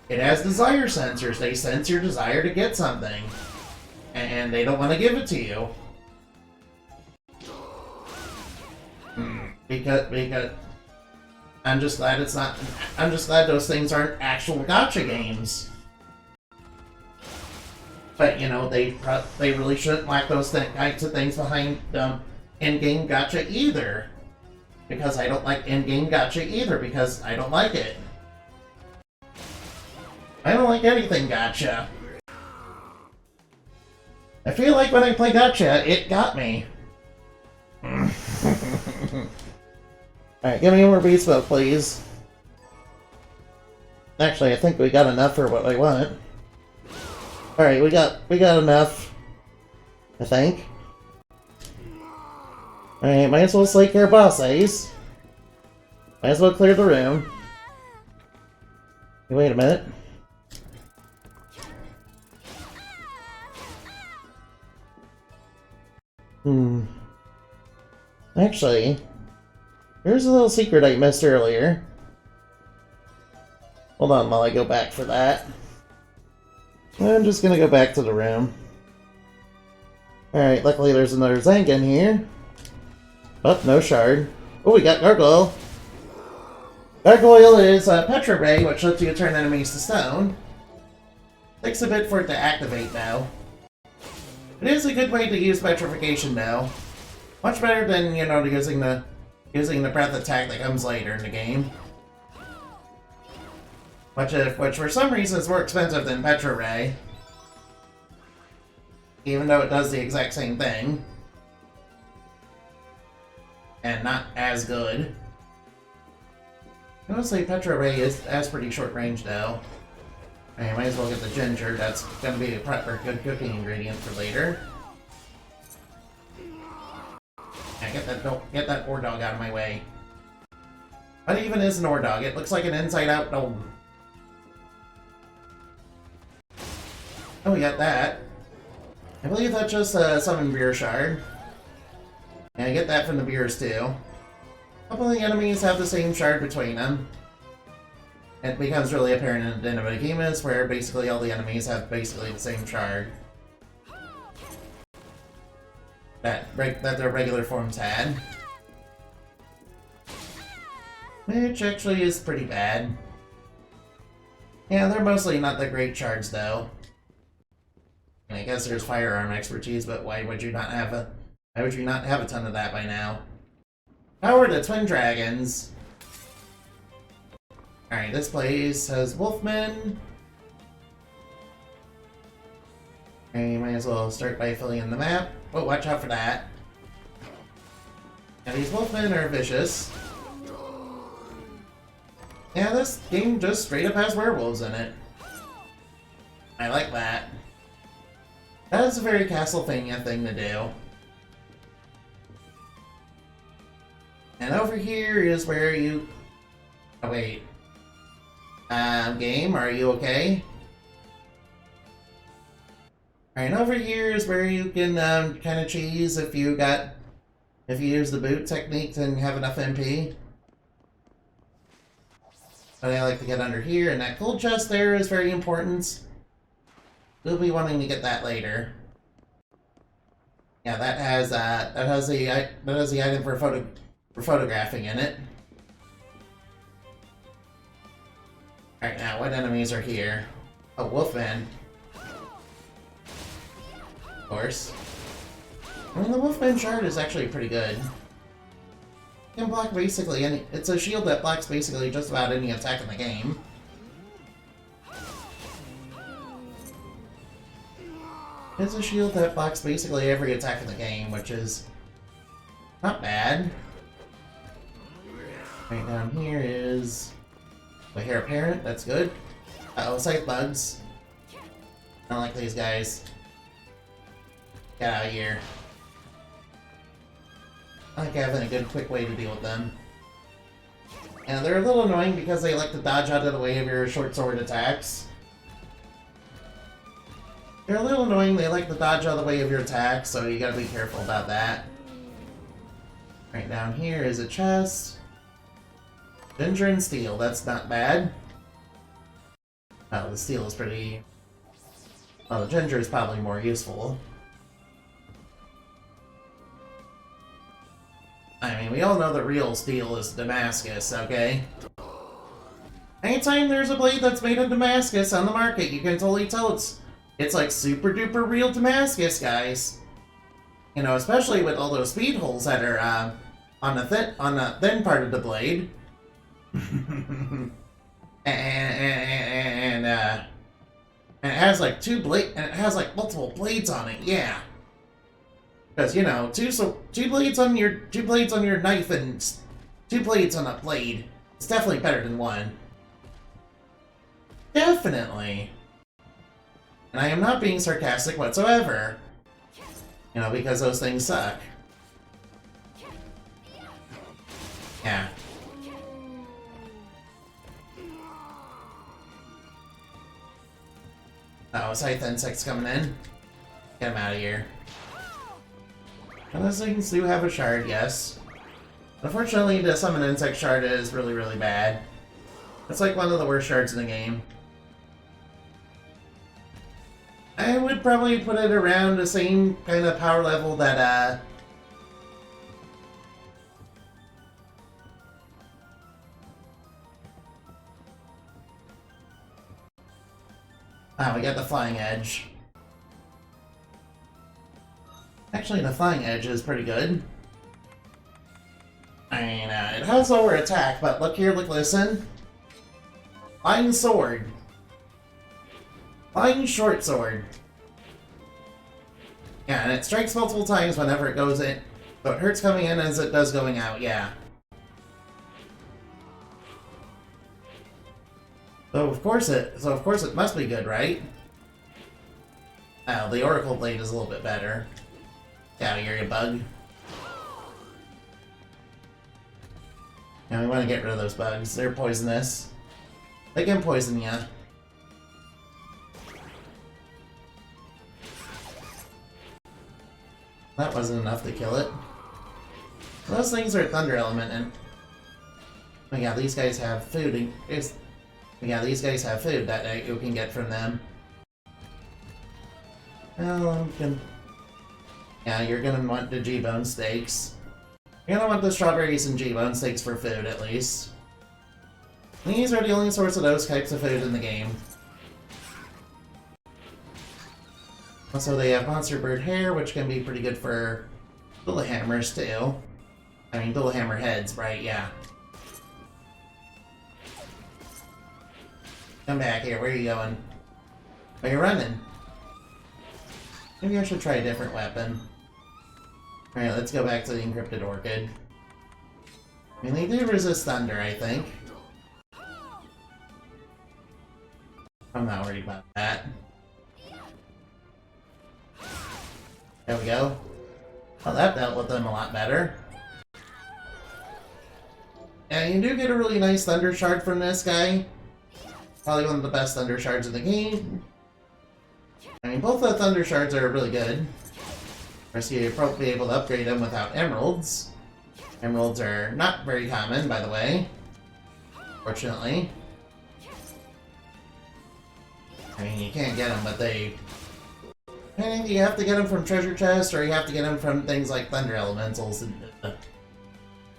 It has desire sensors. They sense your desire to get something. And they don't want to give it to you. Because I'm just glad it's not. I'm just glad those things aren't actual gacha games. But you know, they really shouldn't lack those types of things behind them in-game gacha either. because I don't like in-game gacha either, because I don't like it. I don't like anything gacha. I feel like when I play gacha, it got me. Alright, give me more beast smoke, please. Actually, I think we got enough for what I want. Alright, we got enough. I think. Alright, might as well slay our bosses. Might as well clear the room. Hey, wait a minute. Actually, here's a little secret I missed earlier. Hold on while I go back for that. I'm just gonna go back to the room. Alright, luckily there's another Zangan here. Oh, no shard. Oh, we got Gargoyle. Gargoyle is Petra Ray, which lets you turn enemies to stone. Takes a bit for it to activate now. It is a good way to use petrification now. Much better than, you know, using the breath attack that comes later in the game. Which for some reason is more expensive than Petra Ray. Even though it does the exact same thing. And not as good. Honestly, Petra Ray has pretty short range though. I might as well get the ginger. That's gonna be a proper good cooking ingredient for later. Yeah, get that ore dog out of my way. What even is an ore dog? It looks like an inside-out gnome. Oh, we got that. I believe that's just a summon beer shard. And I get that from the beers too. A couple of the enemies have the same shard between them. It becomes really apparent in the Den of Behemoths, where basically all the enemies have basically the same shard that their regular forms had. Which actually is pretty bad. Yeah, they're mostly not the great shards though. And I guess there's firearm expertise, but why would you not have a ton of that by now? Power to Twin Dragons. Alright, this place has Wolfmen. And you might as well start by filling in the map. Oh, watch out for that. And these Wolfmen are vicious. Yeah, this game just straight up has werewolves in it. I like that. That is a very Castlevania thing to do. And over here is where you... Oh, wait. Game, are you okay? Alright, over here is where you can kind of cheese if you use the boot technique and have enough MP. But I like to get under here, and that gold chest there is very important. We'll be wanting to get that later. Yeah, that has the item for photographing in it. Alright, now what enemies are here? Oh, Wolfman. Of course. I mean, the Wolfman shard is actually pretty good. It can block basically any... It's a shield that blocks basically just about any attack in the game. It's a shield that blocks basically every attack in the game, which is not bad. Right down here is the Heir Apparent, that's good. Uh-oh, Scythe Bugs. I don't like these guys. Get out of here. I like having a good quick way to deal with them. And they're a little annoying because they like to dodge out of the way of your short sword attacks. They're a little annoying, they like to dodge out of the way of your attacks, so you gotta be careful about that. Right down here is a chest. Ginger and steel, that's not bad. Oh, the steel is pretty... Oh, the ginger is probably more useful. I mean, we all know the real steel is Damascus, okay? Anytime there's a blade that's made of Damascus on the market, you can totally tell it's like super duper real Damascus, guys. You know, especially with all those speed holes that are on the thin part of the blade. and it has like multiple blades on it. Yeah, because you know, two blades on your knife and two blades on a blade. It's definitely better than one. Definitely. And I am not being sarcastic whatsoever. You know, because those things suck. Yeah. Oh, Scythe Insect's coming in. Get him out of here. And those things do have a shard, yes. Unfortunately, the Summon Insect shard is really, really bad. It's like one of the worst shards in the game. I would probably put it around the same kind of power level that, Oh, we got the Flying Edge. Actually, the Flying Edge is pretty good. I mean, it has lower attack, but look here, listen. Flying Sword. Flying Short Sword. Yeah, and it strikes multiple times whenever it goes in. So it hurts coming in as it does going out, yeah. So of course it must be good, right? Oh, the Oracle Blade is a little bit better. Get out of here, you bug. Now we want to get rid of those bugs. They're poisonous. They can poison you. That wasn't enough to kill it. Those things are Thunder Element, and oh yeah, these guys have food. Yeah, these guys have food that you can get from them. Well, yeah, you're gonna want the G-Bone Steaks. You're gonna want the strawberries and G-Bone Steaks for food, at least. These are the only source of those types of food in the game. Also, they have Monster Bird Hair, which can be pretty good for Dual Hammers, too. I mean, Dual Hammer heads, right? Yeah. Come back here. Where are you going? Are you running? Maybe I should try a different weapon. Alright, let's go back to the Encrypted Orchid. I mean, they do resist thunder, I think. I'm not worried about that. There we go. Well, that dealt with them a lot better. And you do get a really nice Thunder Shard from this guy. Probably one of the best Thunder Shards in the game. I mean, both the Thunder Shards are really good. Of course, you'll probably be able to upgrade them without Emeralds. Emeralds are not very common, by the way. Fortunately. I mean, you can't get them, but they... I think you have to get them from treasure chests, or you have to get them from things like Thunder Elementals.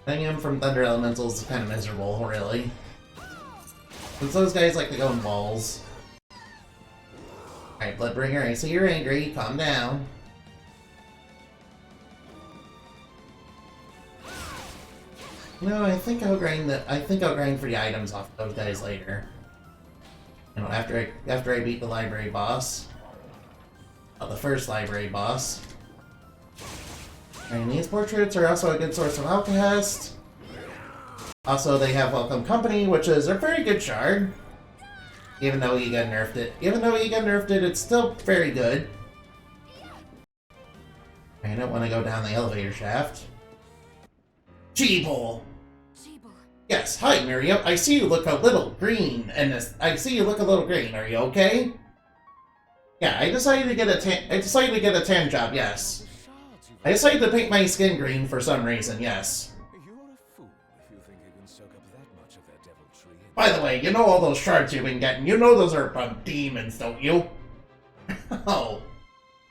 Getting them from Thunder Elementals is kind of miserable, really. Since those guys like to go in walls. Alright, Bloodbringer, I see you're angry. Calm down. No, I think I'll grind for the items off those guys later. You know, after I beat the library boss. The first library boss. And these portraits are also a good source of Alcahest. Also, they have Welcome Company, which is a very good shard. Even though Ega nerfed it. It's still very good. I don't want to go down the elevator shaft. Jeeble! Yes, hi Miriam. I see you look a little green, and Are you okay? Yeah, I decided to get a tan job, yes. I decided to paint my skin green for some reason, yes. You're a fool if you think you can soak up that much of their devil tree. By the way, you know all those shards you've been getting, you know those are from demons, don't you? Oh.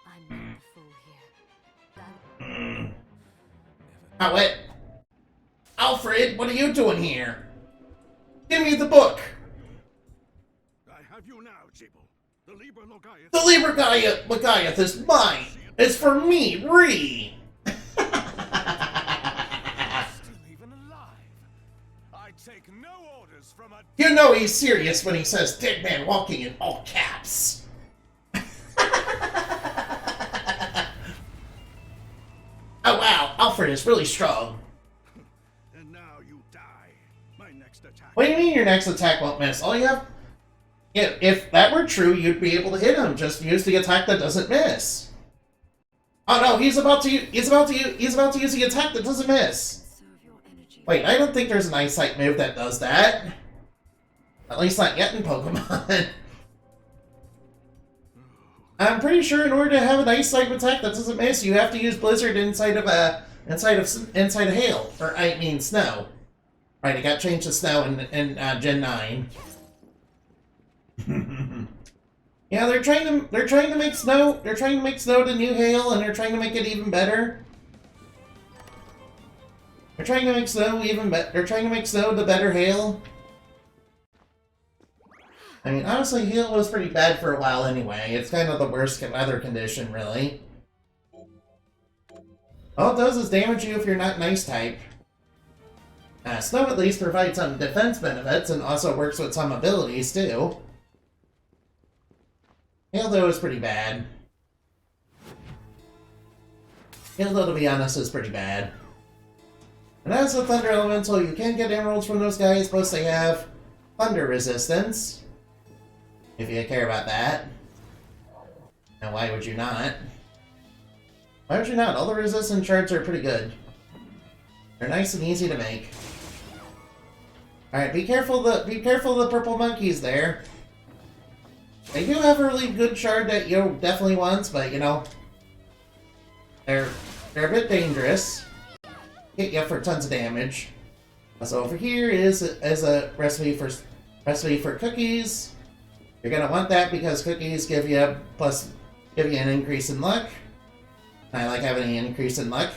I'm not a fool here. How it? Alfred, what are you doing here? Give me the book! I have you now, Jibble. The Liber Logaeth. The Liber Logaeth is mine! It's for me, Ree! take no orders from a... You know he's serious when he says dead man walking in all caps. Oh wow, Alfred is really strong. And now you die. My next attack... What do you mean your next attack won't miss? All you have... Yeah, if that were true, you'd be able to hit him. Just use the attack that doesn't miss. Oh no, he's about to use the attack that doesn't miss. Conserve your energy. Wait, I don't think there's an eyesight move that does that. At least not yet in Pokemon. I'm pretty sure in order to have an eyesight attack that doesn't miss, you have to use Blizzard inside of Hail, or I mean Snow. Right, it got changed to Snow in Gen 9. Yeah, they're trying to make Snow the new Hail, and they're trying to make it even better. They're trying to make Snow they're trying to make Snow the better Hail. I mean, honestly, Hail was pretty bad for a while anyway. It's kind of the worst weather condition, really. All it does is damage you if you're not Ice type. Snow at least provides some defense benefits and also works with some abilities, too. Hail, though, is pretty bad. Hail, though, to be honest, is pretty bad. And as a Thunder Elemental, you can get emeralds from those guys, plus they have Thunder Resistance. If you care about that. Now, why would you not? Why would you not? All the resistance shards are pretty good. They're nice and easy to make. Alright, be careful of the purple monkeys there. They do have a really good shard that you definitely want, but you know, they're a bit dangerous. Hit you for tons of damage. So over here is a recipe for cookies. You're gonna want that because cookies give you an increase in luck. I like having an increase in luck.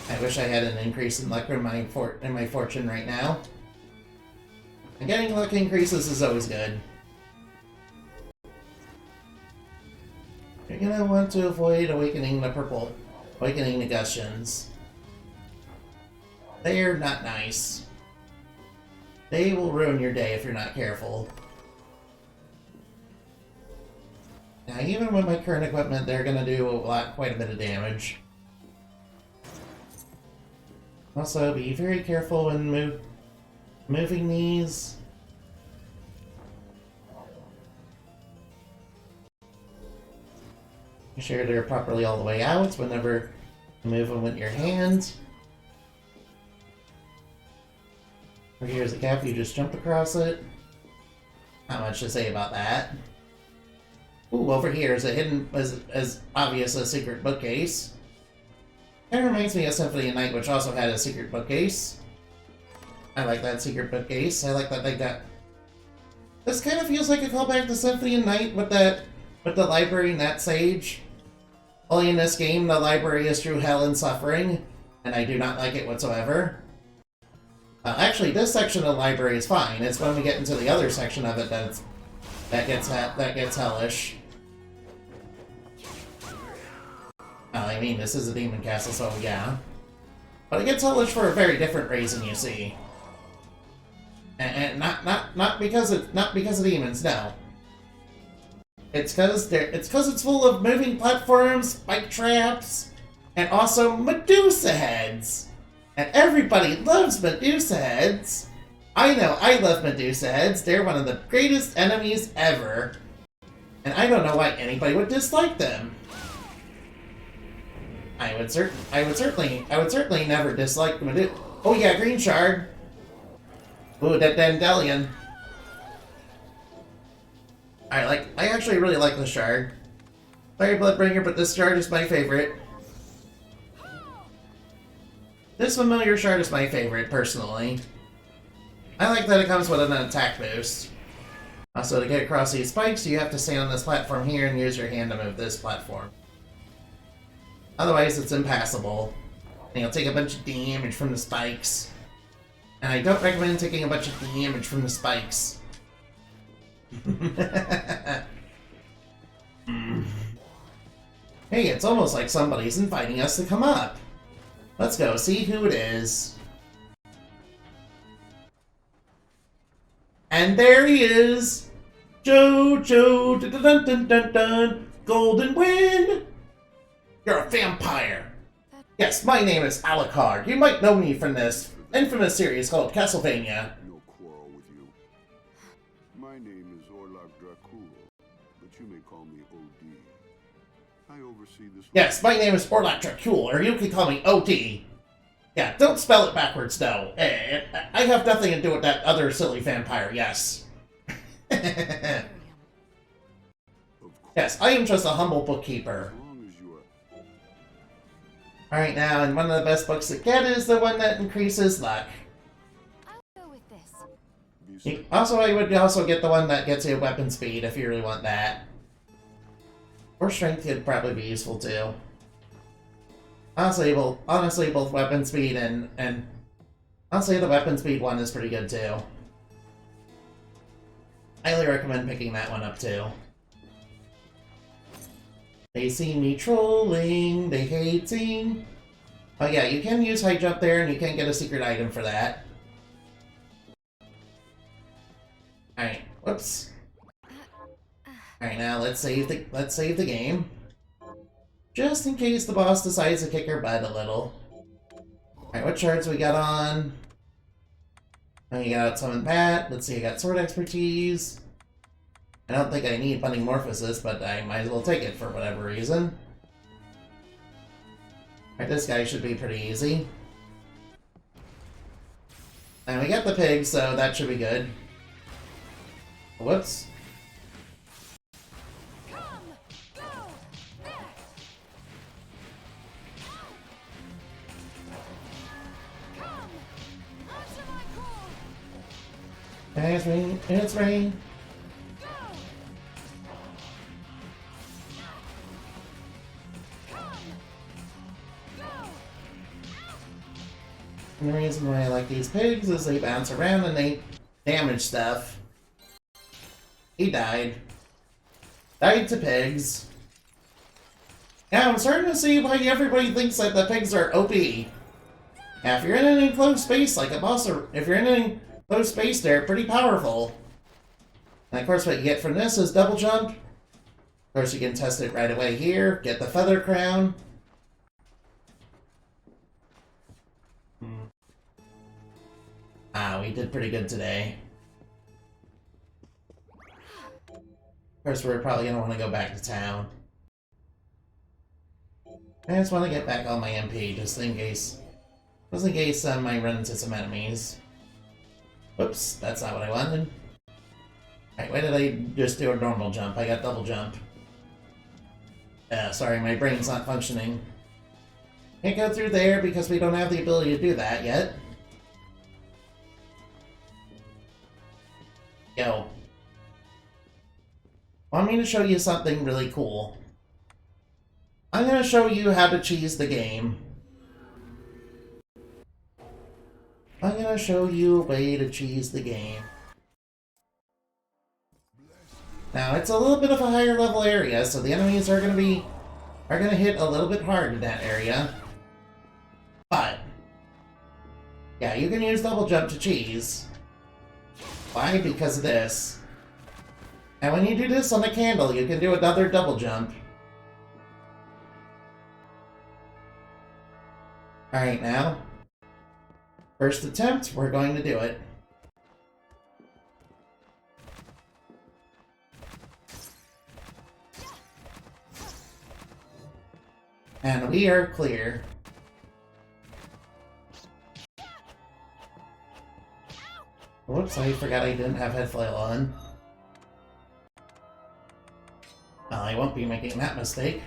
I wish I had an increase in luck in my fortune right now. And getting luck increases is always good. You're gonna want to avoid awakening the Gushians. They're not nice. They will ruin your day if you're not careful. Now, even with my current equipment, they're gonna do quite a bit of damage. Also, be very careful when moving these. Make sure they're properly all the way out whenever you move them with your hands. Here's a gap, you just jump across it. Not much to say about that. Ooh, over here is a hidden, as obvious a secret bookcase. Kind of reminds me of Symphony of Night, which also had a secret bookcase. I like that secret bookcase. I like that they got... This kind of feels like a callback to Symphony of Night with the library and that sage. Only in this game, the library is true hell and suffering, and I do not like it whatsoever. Actually, this section of the library is fine. It's when we get into the other section of it that gets hellish. I mean, this is a demon castle, so yeah. But it gets hellish for a very different reason, you see. And not because of demons, no. It's because it's full of moving platforms, spike traps, and also Medusa heads. And everybody loves Medusa heads. I know, I love Medusa heads. They're one of the greatest enemies ever. And I don't know why anybody would dislike them. I would certainly never dislike Medusa. Oh yeah, green shard. Ooh, that Dandelion. I actually really like this shard. Fire Bloodbringer, but this shard is my favorite. This familiar shard is my favorite, personally. I like that it comes with an attack boost. Also, to get across these spikes, you have to stand on this platform here and use your hand to move this platform. Otherwise, it's impassable. And you'll take a bunch of damage from the spikes. And I don't recommend taking a bunch of damage from the spikes. Hey, it's almost like somebody's inviting us to come up. Let's go see who it is. And there he is! Jojo, dun dun dun dun dun, Golden Wind! You're a vampire! Yes, my name is Alucard. You might know me from this infamous series called Castlevania. No quarrel with you. My name is Orlok Dracul, but you may call me OD. I oversee this. Yes, my name is Orlok Dracul, or you can call me OD. Yeah, don't spell it backwards, though. I have nothing to do with that other silly vampire, yes. Miriam. Of course, Yes, I am just a humble bookkeeper. as long as you are. Alright, now, and one of the best books to get is the one that increases luck. I'll go with this. Be safe. Also, I would also get the one that gets you weapon speed if you really want that. Or strength could probably be useful too. Honestly, both weapon speed and honestly, the weapon speed one is pretty good too. Highly recommend picking that one up too. They see me trolling, they hating. Oh yeah, you can use high jump there, and you can get a secret item for that. Alright, whoops. Alright, now let's save the game. Just in case the boss decides to kick our butt a little. Alright, what shards we got on? Oh, you got summon Pat. Let's see, I got sword expertise. I don't think I need Bunning Morphosis, but I might as well take it for whatever reason. Alright, this guy should be pretty easy. And we got the pig, so that should be good. Whoops. Come! Go! There! Come! Answer my call! It's rain, it's rain. Go! Come! Go! And the reason why I like these pigs is they bounce around and they damage stuff. He died. Died to pigs. Yeah, I'm starting to see why everybody thinks that the pigs are OP. Now, if you're in an enclosed space like a boss, or if you're in an enclosed space, they're pretty powerful. And of course, what you get from this is double jump. Of course, you can test it right away here. Get the feather crown. Ah, we did pretty good today. Of course, we're probably going to want to go back to town. I just want to get back on my MP, just in case I run into some enemies. Whoops, that's not what I wanted. Alright, why did I just do a normal jump? I got double jump. Sorry, my brain's not functioning. Can't go through there because we don't have the ability to do that yet. Go. Want me to show you something really cool? I'm gonna show you how to cheese the game. I'm gonna show you a way to cheese the game. Now, it's a little bit of a higher level area, so the enemies are gonna hit a little bit hard in that area. But yeah, you can use double jump to cheese. Why? Because of this. And when you do this on a candle, you can do another double jump. Alright, now. First attempt, we're going to do it. And we are clear. Whoops, I forgot I didn't have head flail on. Well, I won't be making that mistake.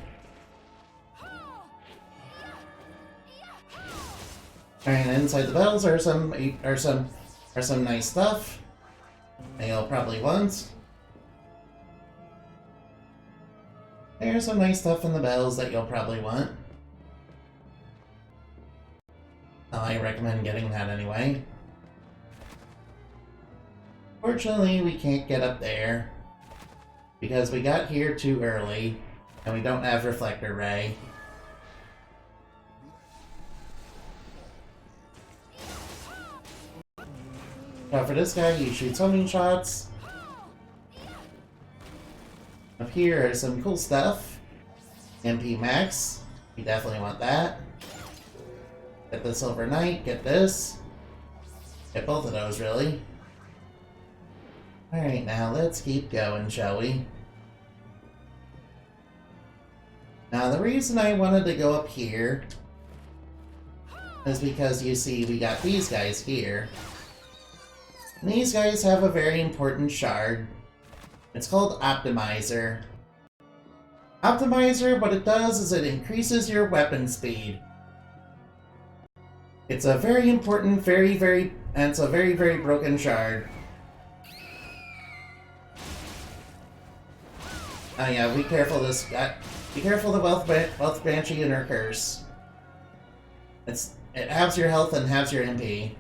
And inside the bells are some nice stuff that you'll probably want. There's some nice stuff in the bells that you'll probably want. I recommend getting that anyway. Fortunately, we can't get up there because we got here too early and we don't have Reflector Ray. Now for this guy, he shoots homing shots. Up here is some cool stuff. MP Max. You definitely want that. Get the Silver Knight, get this. Get both of those, really. Alright, now let's keep going, shall we? Now, the reason I wanted to go up here is because, you see, we got these guys here. And these guys have a very important shard. It's called Optimizer. Optimizer, what it does is it increases your weapon speed. It's a very important, and it's a very, very broken shard. Oh yeah, be careful this guy. Be careful the Wealth Banshee and her curse. It halves your health and halves your MP.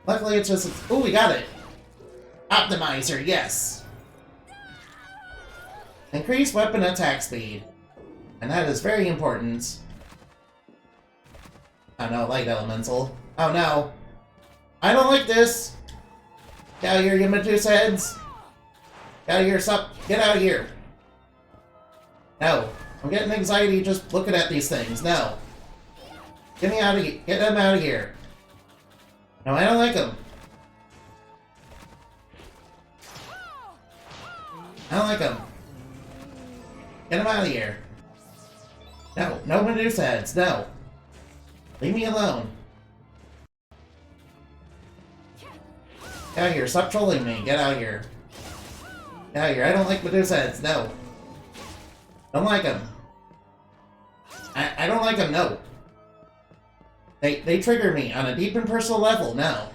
Luckily it's just... Oh, we got it! Optimizer, yes! Increase weapon attack speed. And that is very important. Oh no, light elemental. Oh no! I don't like this! Get out of here, you Medusa heads! Get out of here, stop! Get out of here! No. I'm getting anxiety just looking at these things. No. Get me out of here. Get them out of here. No, I don't like them. I don't like them. Get them out of here. No. No Medusa heads. No. Leave me alone. Get out of here. Stop trolling me. Get out of here. Get out of here. I don't like Medusa heads. No. Don't like them. I don't like them, no. They trigger me on a deep and personal level, no.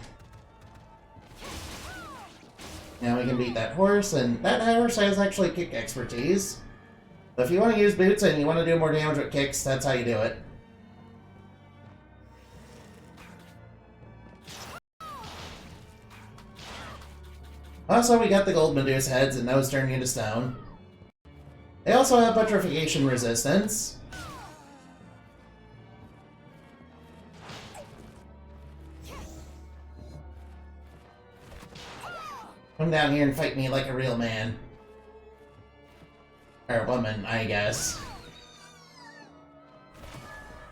Now we can beat that horse, and that horse has actually kick expertise. So if you want to use boots and you want to do more damage with kicks, that's how you do it. Also, we got the gold Medusa heads, and those turn you to stone. They also have petrification resistance. Come down here and fight me like a real man. Or woman, I guess.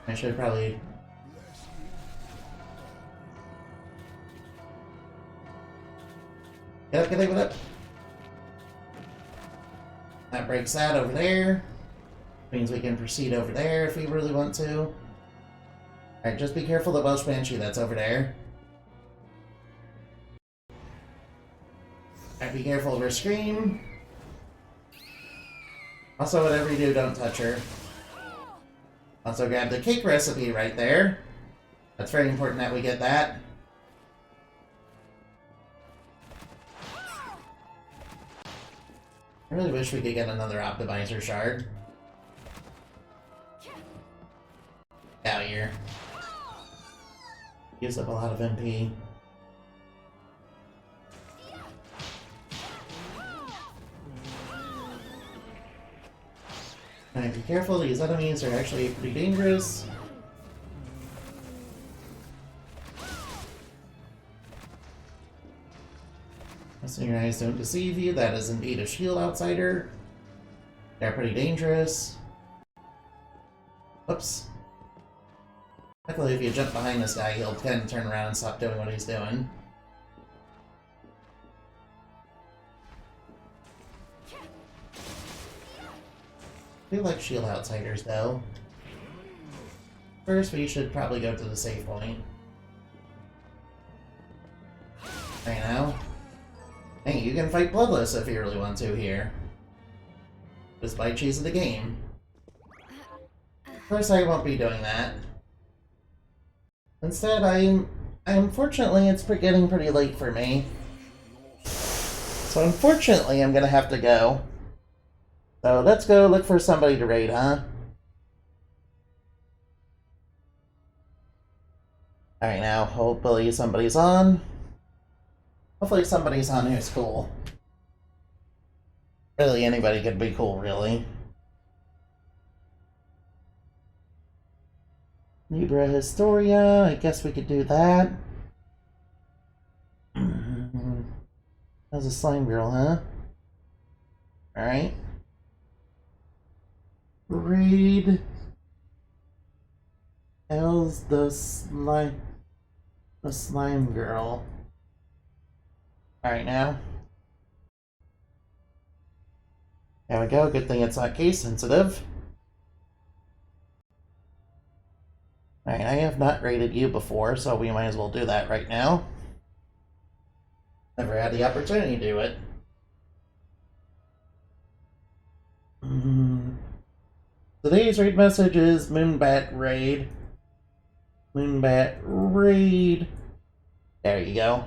I should probably... Get up. That breaks that over there. Means we can proceed over there if we really want to. Alright, just be careful of the Welsh Banshee that's over there. Alright, be careful of her scream. Also, whatever you do, don't touch her. Also, grab the cake recipe right there. That's very important that we get that. I really wish we could get another Optimizer shard. Get out here. Gives up a lot of MP. Alright, be careful, these enemies are actually pretty dangerous. So your eyes don't deceive you, that is indeed a shield outsider. They're pretty dangerous. Whoops. Luckily if you jump behind this guy, he'll kind of turn around and stop doing what he's doing. I do like shield outsiders though. First we should probably go to the save point. Right now. Hey, you can fight Bloodless if you really want to here. Just by choosing the game. Of course I won't be doing that. Instead, unfortunately, it's getting pretty late for me. So unfortunately, I'm gonna have to go. So let's go look for somebody to raid, huh? Alright, now, hopefully somebody's on. Hopefully somebody's on who's cool. Really, anybody could be cool, really. Libra Historia, I guess we could do that. That was a slime girl, huh? Alright. Raid. How's the slime girl? Alright now. There we go, good thing it's not case sensitive. Alright, I have not raided you before, so we might as well do that right now. Never had the opportunity to do it. Today's raid message is Moonbat Raid. Moonbat Raid. There you go.